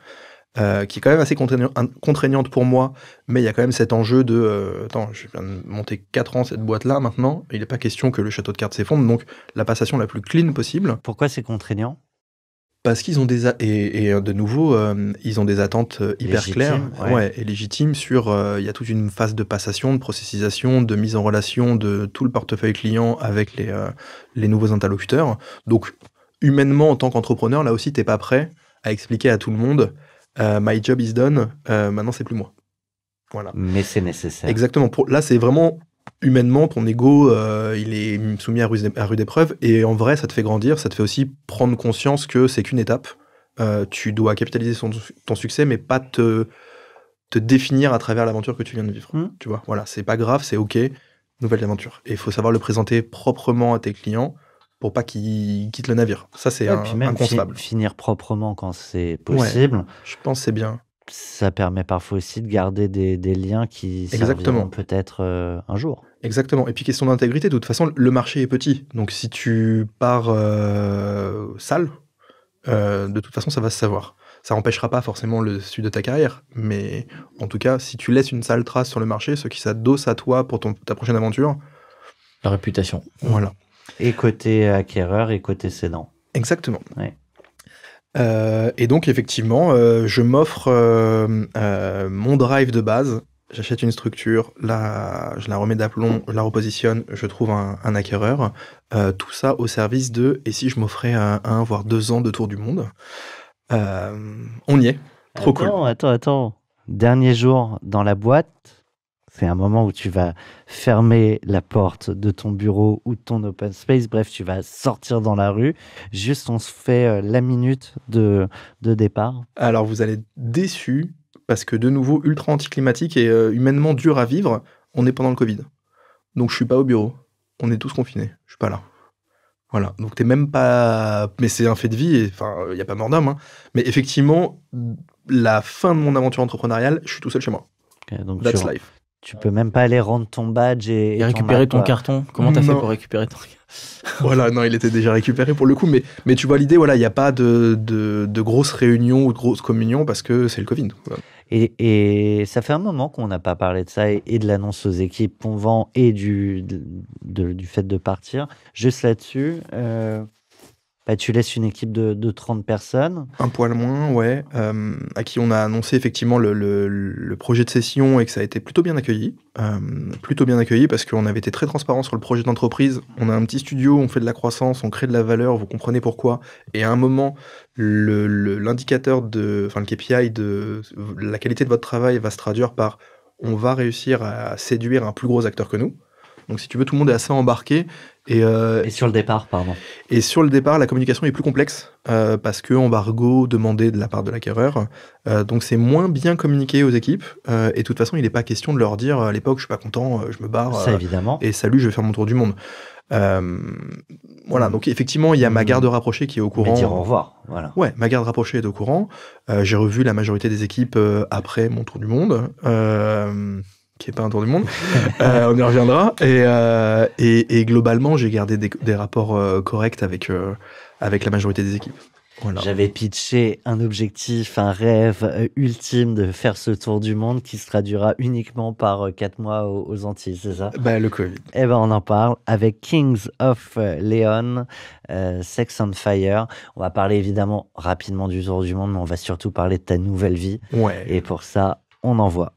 qui est quand même assez contraignante pour moi, mais il y a quand même cet enjeu de attends, je viens de monter 4 ans cette boîte-là maintenant, il n'est pas question que le château de cartes s'effondre, donc la passation la plus clean possible. Pourquoi c'est contraignant? Parce qu'ils ont de nouveau, ils ont des attentes hyper Légitimes, claires ouais. et légitimes sur. Il y a toute une phase de passation, de processisation, de mise en relation de tout le portefeuille client avec les nouveaux interlocuteurs. Donc, humainement, en tant qu'entrepreneur, là aussi, t'es pas prêt à expliquer à tout le monde my job is done, maintenant c'est plus moi. Voilà. Mais c'est nécessaire. Exactement. Là, c'est vraiment humainement, ton ego, il est soumis à rude épreuve. Et en vrai, ça te fait grandir. Ça te fait aussi prendre conscience que c'est qu'une étape. Tu dois capitaliser ton succès, mais pas te définir à travers l'aventure que tu viens de vivre. Tu vois, voilà, c'est pas grave, c'est OK. Nouvelle aventure. Et il faut savoir le présenter proprement à tes clients pour pas qu'ils quittent le navire. Ça, c'est Puis même inconcevable. finir proprement quand c'est possible. Je pense que c'est bien. Ça permet parfois aussi de garder des liens qui serviront peut-être un jour. Exactement. Et puis, question d'intégrité, de toute façon, le marché est petit. Donc, si tu pars sale, de toute façon, ça va se savoir. Ça n'empêchera pas forcément le suite de ta carrière. Mais en tout cas, si tu laisses une sale trace sur le marché, ceux qui s'adossent à toi pour ta prochaine aventure... La réputation. Voilà. Et côté acquéreur et côté cédant. Exactement. Ouais. Et donc, effectivement, je m'offre mon drive de base. J'achète une structure, je la remets d'aplomb, je la repositionne, je trouve un acquéreur. Tout ça au service de... Et si je m'offrais 1 voire 2 ans de tour du monde, on y est. Trop cool. Attends. Dernier jour dans la boîte, c'est un moment où tu vas fermer la porte de ton bureau ou de ton open space. Bref, tu vas sortir dans la rue. Juste, on se fait la minute de départ. Alors, vous allez être déçus parce que, de nouveau, ultra anticlimatique et humainement dur à vivre, on est pendant le Covid. Donc, je suis pas au bureau. On est tous confinés. Je suis pas là. Voilà. Donc, t'es même pas... Mais c'est un fait de vie. Enfin, il n'y a pas mort d'homme. Hein. Mais effectivement, la fin de mon aventure entrepreneuriale, je suis tout seul chez moi. Okay, donc That's life. Tu peux même pas aller rendre ton badge et récupérer ton carton. Comment t'as fait pour récupérer ton carton? Voilà, non, il était déjà récupéré pour le coup, mais tu vois l'idée, voilà, il n'y a pas de grosses réunions ou de grosses communions parce que c'est le Covid. Voilà. Et ça fait un moment qu'on n'a pas parlé de ça et de l'annonce aux équipes qu'on vend et du fait de partir. Juste là-dessus, tu laisses une équipe de 30 personnes. Un poil moins, ouais. À qui on a annoncé effectivement le projet de session et que ça a été plutôt bien accueilli. Plutôt bien accueilli parce qu'on avait été très transparent sur le projet d'entreprise. On a un petit studio, on fait de la croissance, on crée de la valeur, vous comprenez pourquoi. Et à un moment, l'indicateur le KPI de la qualité de votre travail va se traduire par on va réussir à séduire un plus gros acteur que nous. Donc, si tu veux, tout le monde est assez embarqué. Et sur le départ, pardon. Et sur le départ, la communication est plus complexe parce qu'embargo demandé de la part de l'acquéreur. Donc, c'est moins bien communiqué aux équipes. Et de toute façon, il n'est pas question de leur dire à l'époque, je suis pas content, je me barre. Ça, évidemment. Et salut, je vais faire mon tour du monde. Voilà, donc effectivement, il y a ma garde rapprochée qui est au courant. Mais dire au revoir, voilà. Ouais, ma garde rapprochée est au courant. J'ai revu la majorité des équipes après mon tour du monde. Qui n'est pas un tour du monde, on y reviendra. Et globalement, j'ai gardé des rapports corrects avec la majorité des équipes. Voilà. J'avais pitché un objectif, un rêve ultime de faire ce tour du monde qui se traduira uniquement par 4 mois aux Antilles, c'est ça? Le Covid. Eh ben, on en parle avec Kings of Leon, Sex on Fire. On va parler évidemment rapidement du tour du monde, mais on va surtout parler de ta nouvelle vie. Ouais. Et pour ça, on envoie.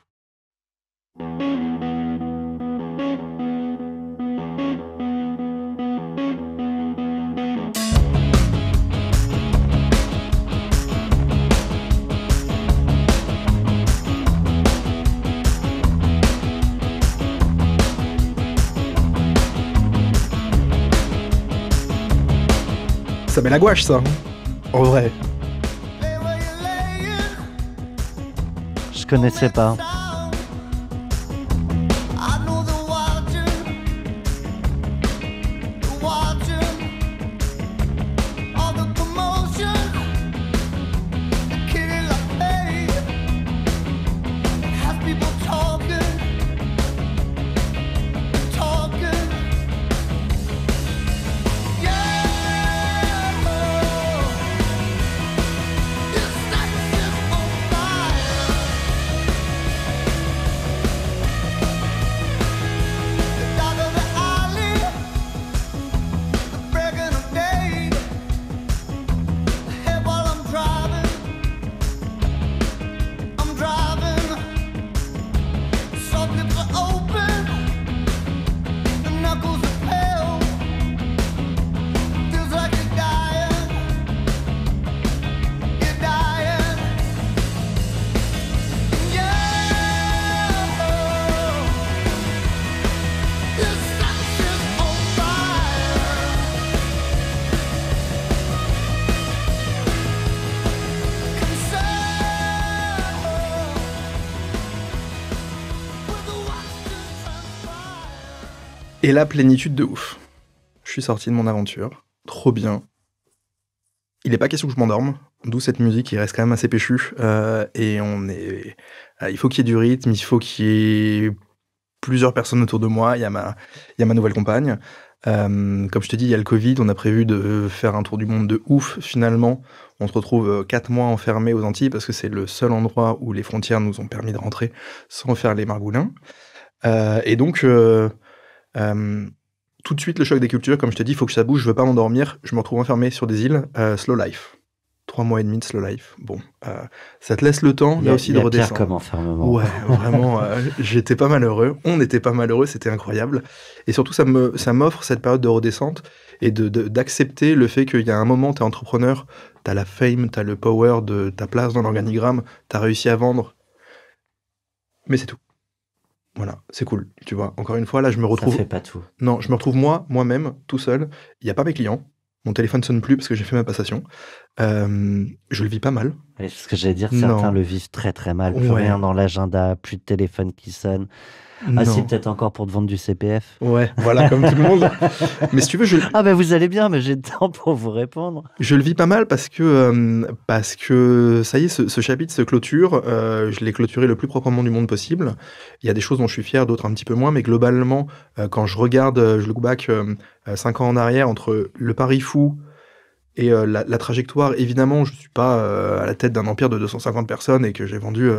Ça met la gouache, ça. En vrai. Je connaissais pas. Et la plénitude de ouf. Je suis sorti de mon aventure. Trop bien. Il n'est pas question que je m'endorme. D'où cette musique qui reste quand même assez péchue. Et il faut qu'il y ait du rythme, il faut qu'il y ait plusieurs personnes autour de moi. Il y a ma nouvelle compagne. Comme je te dis, il y a le Covid. On a prévu de faire un tour du monde de ouf. Finalement, on se retrouve 4 mois enfermés aux Antilles parce que c'est le seul endroit où les frontières nous ont permis de rentrer sans faire les margoulins. Et donc, tout de suite, le choc des cultures, comme je te dis, il faut que ça bouge, je veux pas m'endormir, je me retrouve enfermé sur des îles, slow life. 3 mois et demi de slow life. Bon, ça te laisse le temps, là aussi, de redescendre. Pire comme enfermement. Ouais, vraiment, j'étais pas malheureux, on n'était pas malheureux, c'était incroyable. Et surtout, ça m'offre cette période de redescente et d'accepter le fait qu'il y a un moment, t'es entrepreneur, t'as la fame, t'as le power de ta place dans l'organigramme, t'as réussi à vendre, mais c'est tout. Voilà, c'est cool, tu vois. Encore une fois, là, je me retrouve... Ça fait pas tout. Non, je me retrouve moi-même, tout seul. Il n'y a pas mes clients. Mon téléphone sonne plus parce que j'ai fait ma passation. Je le vis pas mal. Ouais, c'est ce que j'allais dire, Non. certains le vivent très très mal. Plus Ouais. rien dans l'agenda, plus de téléphone qui sonne. Ah Non. si, peut-être encore pour te vendre du CPF. Ouais, voilà, comme tout le monde. Mais si tu veux, Ah ben vous allez bien, mais j'ai le temps pour vous répondre. je le vis pas mal parce que ça y est, ce chapitre se clôture. Je l'ai clôturé le plus proprement du monde possible. Il y a des choses dont je suis fier, d'autres un petit peu moins, mais globalement, quand je regarde, je look back 5 ans en arrière entre le pari fou et la trajectoire, évidemment, je suis pas à la tête d'un empire de 250 personnes et que j'ai vendu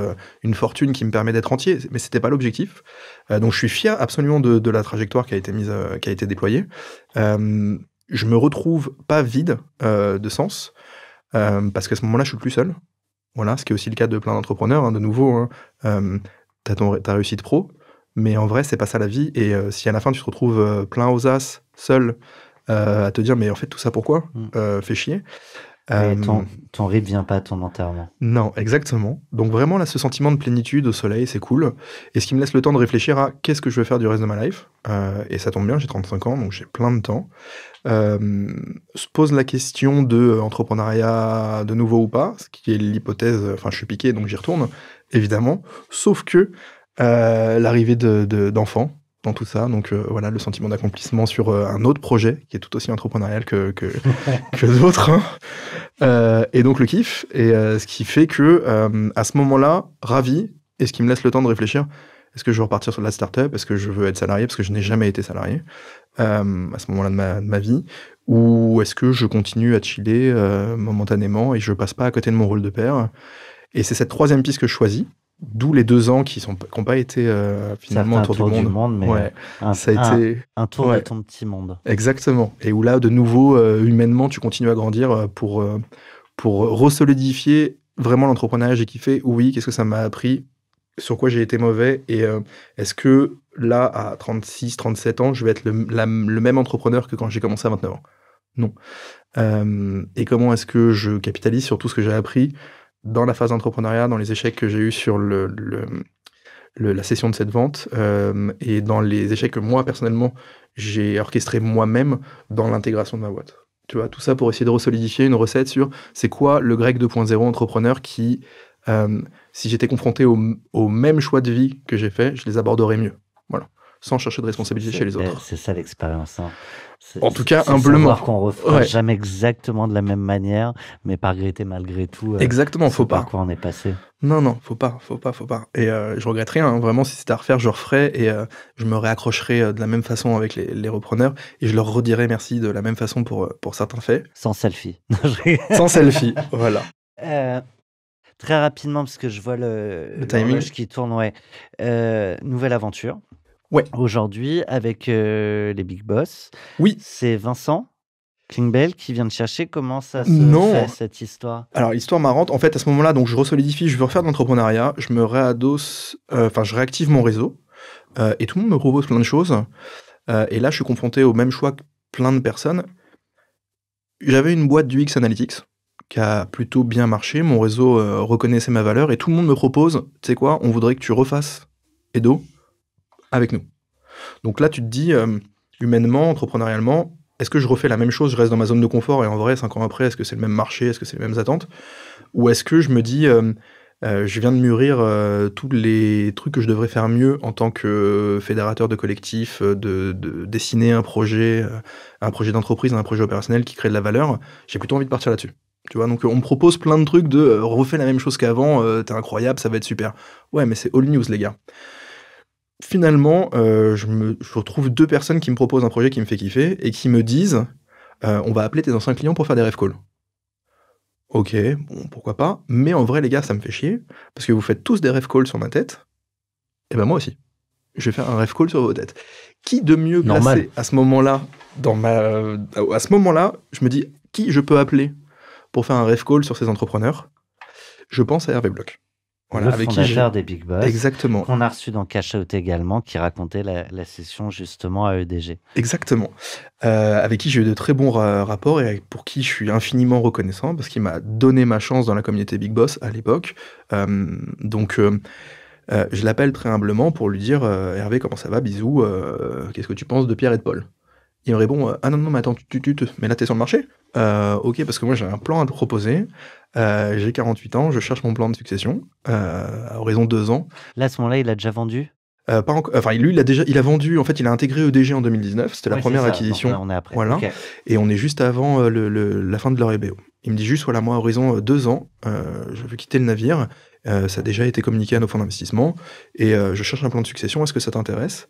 une fortune qui me permet d'être entier, mais c'était pas l'objectif. Donc je suis fier absolument de la trajectoire qui a été déployée. Je me retrouve pas vide de sens, parce qu'à ce moment-là, je suis plus seul. Voilà, ce qui est aussi le cas de plein d'entrepreneurs, hein, de nouveau. Hein. Ta réussite pro, mais en vrai, c'est pas ça la vie. Et si à la fin, tu te retrouves plein aux as, seul, à te dire, mais en fait, tout ça pourquoi fais chier. Et ton rip vient pas à ton enterrement. Non, exactement. Donc vraiment, là, ce sentiment de plénitude au soleil, c'est cool. Et ce qui me laisse le temps de réfléchir à qu'est-ce que je veux faire du reste de ma life. Et ça tombe bien, j'ai 35 ans, donc j'ai plein de temps. Se pose la question de entrepreneuriat de nouveau ou pas, ce qui est l'hypothèse, enfin je suis piqué, donc j'y retourne, évidemment. Sauf que l'arrivée d'enfants dans tout ça, donc voilà, le sentiment d'accomplissement sur un autre projet qui est tout aussi entrepreneurial que d'autres. Hein. Et donc le kiff, et ce qui fait que à ce moment-là, ravi, et ce qui me laisse le temps de réfléchir, est-ce que je veux repartir sur la start-up, est-ce que je veux être salarié, parce que je n'ai jamais été salarié à ce moment-là de ma vie, ou est-ce que je continue à chiller momentanément et je passe pas à côté de mon rôle de père. Et c'est cette troisième piste que je choisis, d'où les 2 ans qui n'ont pas été finalement Ça fait un tour du monde. mais Ouais. ça a été un tour de Ouais. ton petit monde. Exactement. Et où là, de nouveau, humainement, tu continues à grandir pour resolidifier vraiment l'entrepreneuriat. J'ai kiffé. Oui, qu'est-ce que ça m'a appris? Sur quoi j'ai été mauvais? Et est-ce que là, à 36, 37 ans, je vais être le même entrepreneur que quand j'ai commencé à 29 ans? Non. Et comment est-ce que je capitalise sur tout ce que j'ai appris dans la phase d'entrepreneuriat, dans les échecs que j'ai eus sur la session de cette vente, et dans les échecs que moi, personnellement, j'ai orchestré moi-même dans l'intégration de ma boîte. Tu vois, tout ça pour essayer de resolidifier une recette sur c'est quoi le Greg 2.0 entrepreneur qui, si j'étais confronté au même choix de vie que j'ai fait, je les aborderais mieux. Voilà. Sans chercher de responsabilité chez les autres. C'est ça l'expérience. Hein. En tout cas, c'est humblement. savoir qu'on refera Ouais. jamais exactement de la même manière, mais par regretter malgré tout. Exactement, faut par pas. quoi on est passé. Non, faut pas. Et je regrette rien, hein. Vraiment, si c'était à refaire, je referais et je me réaccrocherais de la même façon avec les repreneurs et je leur redirais merci de la même façon pour certains faits. Sans selfie. Sans selfie, voilà. Très rapidement, parce que je vois le timing. l'horloge qui tourne, ouais. Nouvelle aventure. Ouais. Aujourd'hui, avec les Big Boss. Oui. C'est Vincent Klingbeil qui vient de chercher. Comment ça se Non. fait, cette histoire? Alors, histoire marrante, en fait, à ce moment-là, donc je resolidifie, je veux refaire de l'entrepreneuriat, je me réadosse, je réactive mon réseau, et tout le monde me propose plein de choses. Et là, je suis confronté au même choix que plein de personnes. J'avais une boîte du X Analytics qui a plutôt bien marché, mon réseau reconnaissait ma valeur, et tout le monde me propose, tu sais quoi, on voudrait que tu refasses Edo avec nous. Donc là, tu te dis, humainement, entrepreneurialement, est-ce que je refais la même chose, je reste dans ma zone de confort, et en vrai, 5 ans après, est-ce que c'est le même marché, est-ce que c'est les mêmes attentes? Ou est-ce que je me dis, Je viens de mûrir tous les trucs que je devrais faire mieux en tant que fédérateur de collectif, de dessiner un projet d'entreprise, un projet opérationnel qui crée de la valeur. J'ai plutôt envie de partir là-dessus. Tu vois, donc on me propose plein de trucs de refais la même chose qu'avant, t'es incroyable, ça va être super. Ouais, mais c'est all news, les gars. Finalement, je retrouve 2 personnes qui me proposent un projet qui me fait kiffer et qui me disent on va appeler tes anciens clients pour faire des ref calls. Ok, bon, pourquoi pas. Mais en vrai, les gars, ça me fait chier parce que vous faites tous des ref calls sur ma tête. Et ben moi aussi. Je vais faire un ref call sur vos têtes. Qui de mieux Normal. placé à ce moment-là, à ce moment-là, je me dis qui je peux appeler pour faire un ref call sur ces entrepreneurs. Je pense à Hervé Bloch. Voilà, le avec qui fondateur des Big Boss, Exactement. qu'on a reçu dans Cash Out également, qui racontait la session justement à EDG. Exactement. Avec qui j'ai eu de très bons rapports et pour qui je suis infiniment reconnaissant parce qu'il m'a donné ma chance dans la communauté Big Boss à l'époque. Donc, je l'appelle très humblement pour lui dire Hervé, comment ça va, bisous, qu'est-ce que tu penses de Pierre et de Paul? Il me répond ah non, mais attends, mais là t'es sur le marché? Ok, parce que moi j'ai un plan à te proposer. J'ai 48 ans, je cherche mon plan de succession à horizon 2 ans. Là, à ce moment-là, il a déjà vendu? Pas encore. Enfin, lui, il a vendu. En fait, il a intégré EDG en 2019. C'était la Oui, première c'est ça. acquisition. Donc, on est après. Voilà. Ok. Et on est juste avant la fin de leur EBO. Il me dit juste voilà, moi, horizon 2 ans, je veux quitter le navire. Ça a déjà été communiqué à nos fonds d'investissement et je cherche un plan de succession. Est-ce que ça t'intéresse?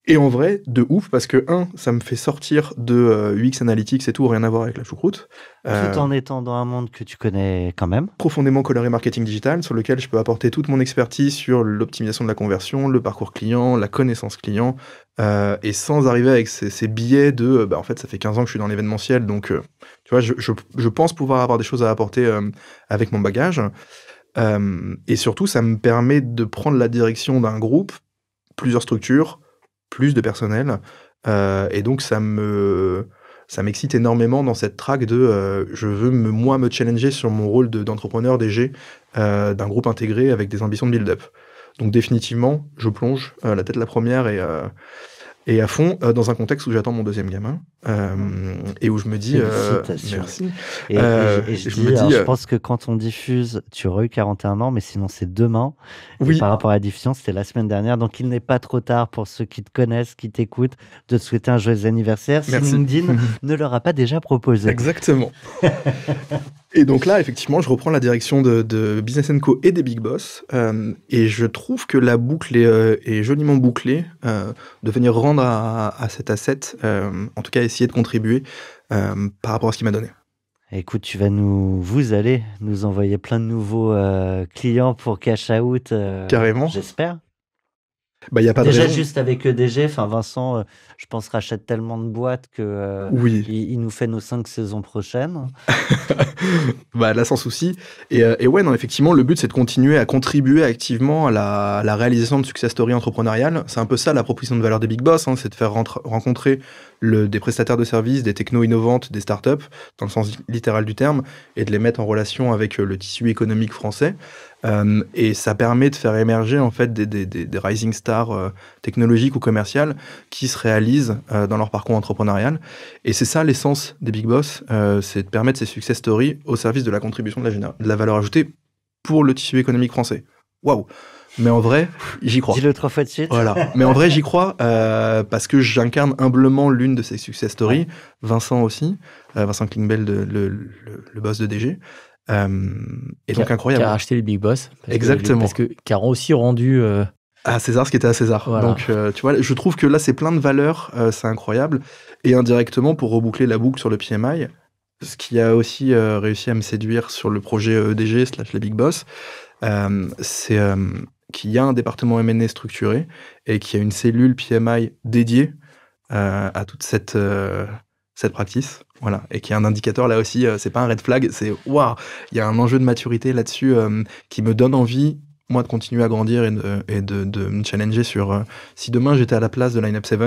Et en vrai, de ouf, parce que, ça me fait sortir de UX Analytics et tout, rien à voir avec la choucroute. Tout en étant dans un monde que tu connais quand même. Profondément coloré marketing digital, sur lequel je peux apporter toute mon expertise sur l'optimisation de la conversion, le parcours client, la connaissance client, et sans arriver avec ces biais de, en fait, ça fait 15 ans que je suis dans l'événementiel, donc, tu vois, je pense pouvoir avoir des choses à apporter avec mon bagage. Et surtout, ça me permet de prendre la direction d'un groupe, plusieurs structures, plus de personnel, et donc ça m'excite énormément dans cette track de je veux me challenger sur mon rôle d'entrepreneur DG d'un groupe intégré avec des ambitions de build-up. Donc définitivement, je plonge la tête la première et à fond dans un contexte où j'attends mon 2e gamin et où je me dis Félicitations. merci. Et je me dis, dis je pense que quand on diffuse, tu aurais eu 41 ans, mais sinon c'est demain. Et oui, par rapport à la diffusion, c'était la semaine dernière. Donc il n'est pas trop tard pour ceux qui te connaissent, qui t'écoutent, de te souhaiter un joyeux anniversaire si Merci. LinkedIn ne leur a pas déjà proposé. exactement. Et donc là, effectivement, je reprends la direction de Business & Co et des Big Boss, et je trouve que la boucle est joliment bouclée, de venir rendre à cet asset, en tout cas essayer de contribuer par rapport à ce qu'il m'a donné. Écoute, vous allez nous envoyer plein de nouveaux clients pour Cash Out, Carrément. j'espère. Il n'y a pas de Déjà, raison. juste avec EDG, enfin Vincent, je pense, rachète tellement de boîtes que Oui. il nous fait nos 5 saisons prochaines. Là, sans souci. Et ouais, non, effectivement, le but, c'est de continuer à contribuer activement à la réalisation de success story entrepreneuriales. C'est un peu ça, la proposition de valeur des Big Boss, c'est de faire rencontrer des prestataires de services, des technos innovantes, des startups, dans le sens littéral du terme, et de les mettre en relation avec le tissu économique français. Et ça permet de faire émerger, en fait, des rising stars technologiques ou commerciales qui se réalisent dans leur parcours entrepreneurial. Et c'est ça l'essence des Big Boss, c'est de permettre ces success stories au service de la contribution de la valeur ajoutée pour le tissu économique français. Waouh! Mais en vrai, j'y crois. Dis-le 3 fois de suite. Voilà. Mais en vrai, j'y crois parce que j'incarne humblement l'une de ces success stories. Ouais. Vincent aussi, Vincent Klingbeil, le boss de DG. Et donc incroyable. Qui a racheté les Big Boss. Exactement. Qui a aussi rendu. À César ce qui était à César. Voilà. Donc, tu vois, je trouve que là, c'est plein de valeurs, c'est incroyable. Et indirectement, pour reboucler la boucle sur le PMI, ce qui a aussi réussi à me séduire sur le projet EDG / les Big Boss, c'est qu'il y a un département M&A structuré et qu'il y a une cellule PMI dédiée à toute cette practice. Voilà. Et qu'il y a un indicateur là aussi, c'est pas un red flag, c'est waouh, il y a un enjeu de maturité là-dessus qui me donne envie, moi, de continuer à grandir et de me challenger sur si demain j'étais à la place de Lineup 7,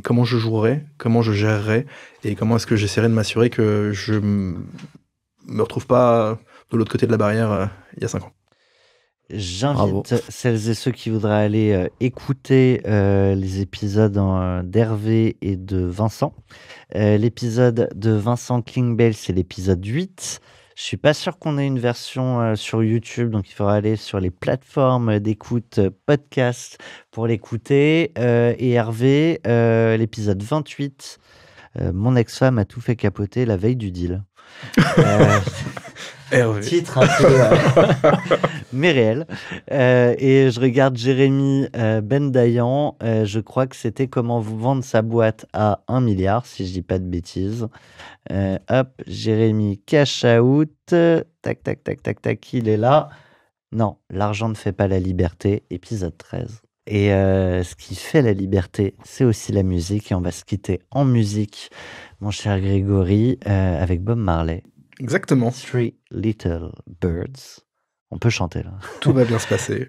comment je jouerais, comment je gérerais et comment est-ce que j'essaierais de m'assurer que je me retrouve pas de l'autre côté de la barrière il y a 5 ans. J'invite celles et ceux qui voudraient aller écouter les épisodes d'Hervé et de Vincent. L'épisode de Vincent Klingbeil, c'est l'épisode 8. Je suis pas sûr qu'on ait une version sur YouTube, donc il faudra aller sur les plateformes d'écoute podcast pour l'écouter. Et Hervé, l'épisode 28, mon ex-femme a tout fait capoter la veille du deal. Titre un peu, mais réel. Et je regarde Jérémy Bendayan. Je crois que c'était comment vous vendre sa boîte à 1 milliard, si je dis pas de bêtises. Hop, Jérémy cash out. Tac, tac, tac, tac, tac, il est là. Non, l'argent ne fait pas la liberté, épisode 13. Et ce qui fait la liberté, c'est aussi la musique. Et on va se quitter en musique, mon cher Grégory, avec Bob Marley. Exactement. Three Little Birds. On peut chanter là. Tout va bien se passer.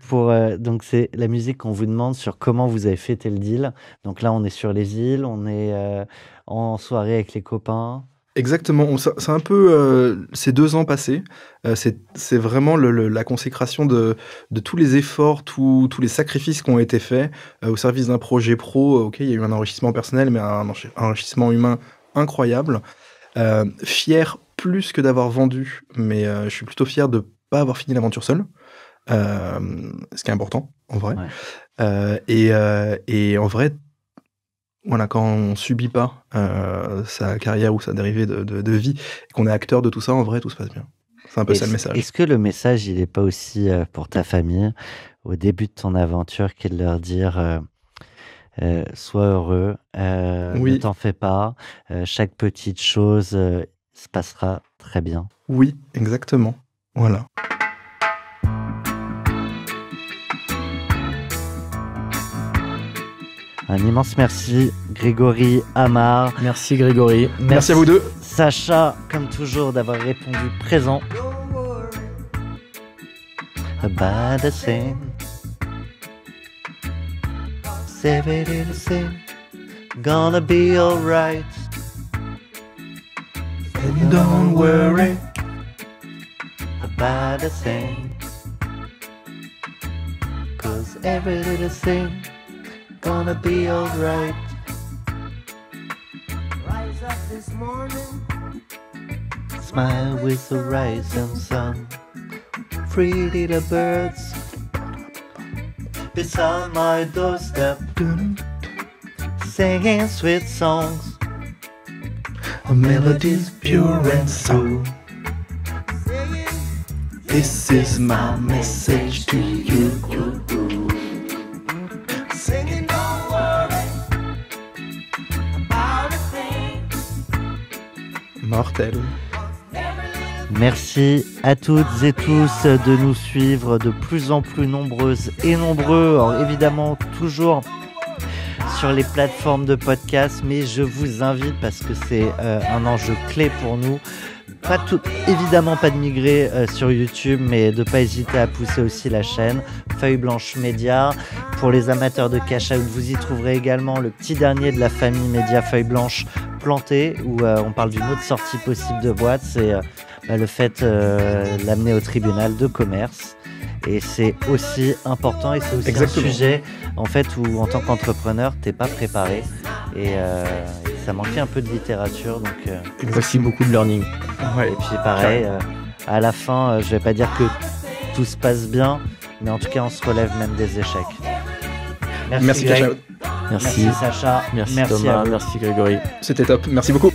Donc c'est la musique qu'on vous demande sur comment vous avez fêté le deal. Donc là, on est sur les îles, on est en soirée avec les copains. Exactement. C'est un peu ces 2 ans passés. C'est vraiment la consécration de tous les efforts, tous les sacrifices qui ont été faits au service d'un projet pro. Ok, il y a eu un enrichissement personnel, mais un enrichissement humain incroyable. Fier plus que d'avoir vendu, mais je suis plutôt fier de pas avoir fini l'aventure seul, ce qui est important en vrai. Ouais. Et en vrai, voilà, quand on subit pas sa carrière ou sa dérivée de vie, et qu'on est acteur de tout ça, en vrai, tout se passe bien. C'est un peu ça le message. Est-ce que le message, il est pas aussi pour ta famille, au début de ton aventure, qu'est de leur dire sois heureux, oui. Ne t'en fais pas, chaque petite chose se passera très bien. Oui, exactement. Voilà. Un immense merci, Grégory Amar. Merci Grégory. Merci à vous deux. Sacha, comme toujours, d'avoir répondu présent. About the same. Every little thing gonna be alright. And don't worry about a thing, 'cause every little thing gonna be alright. Rise up this morning, smile with the rising sun. 3 little birds beside my doorstep, singing sweet songs, a melody's pure and true. This is my message to you. Singing, don't worry about a thing. Mortel. Merci à toutes et tous de nous suivre, de plus en plus nombreuses et nombreux. Alors évidemment, toujours sur les plateformes de podcast, mais je vous invite, parce que c'est un enjeu clé pour nous, évidemment pas de migrer sur YouTube, mais de pas hésiter à pousser aussi la chaîne Feuille Blanche Média. Pour les amateurs de cash out, vous y trouverez également le petit dernier de la famille Média Feuille Blanche, Planté, où on parle d'une autre sortie possible de boîte. C'est le fait de l'amener au tribunal de commerce. Et c'est aussi important, et c'est aussi Exactement. un sujet en fait où en tant qu'entrepreneur t'es pas préparé, et ça manquait un peu de littérature, donc Aussi beaucoup de learning. Ouais. et puis pareil, à la fin, je vais pas dire que tout se passe bien, mais en tout cas on se relève même des échecs. Merci Greg. Cash Out. Merci. Merci Sacha, Merci merci à Thomas, vous. merci Grégory. C'était top. Merci beaucoup.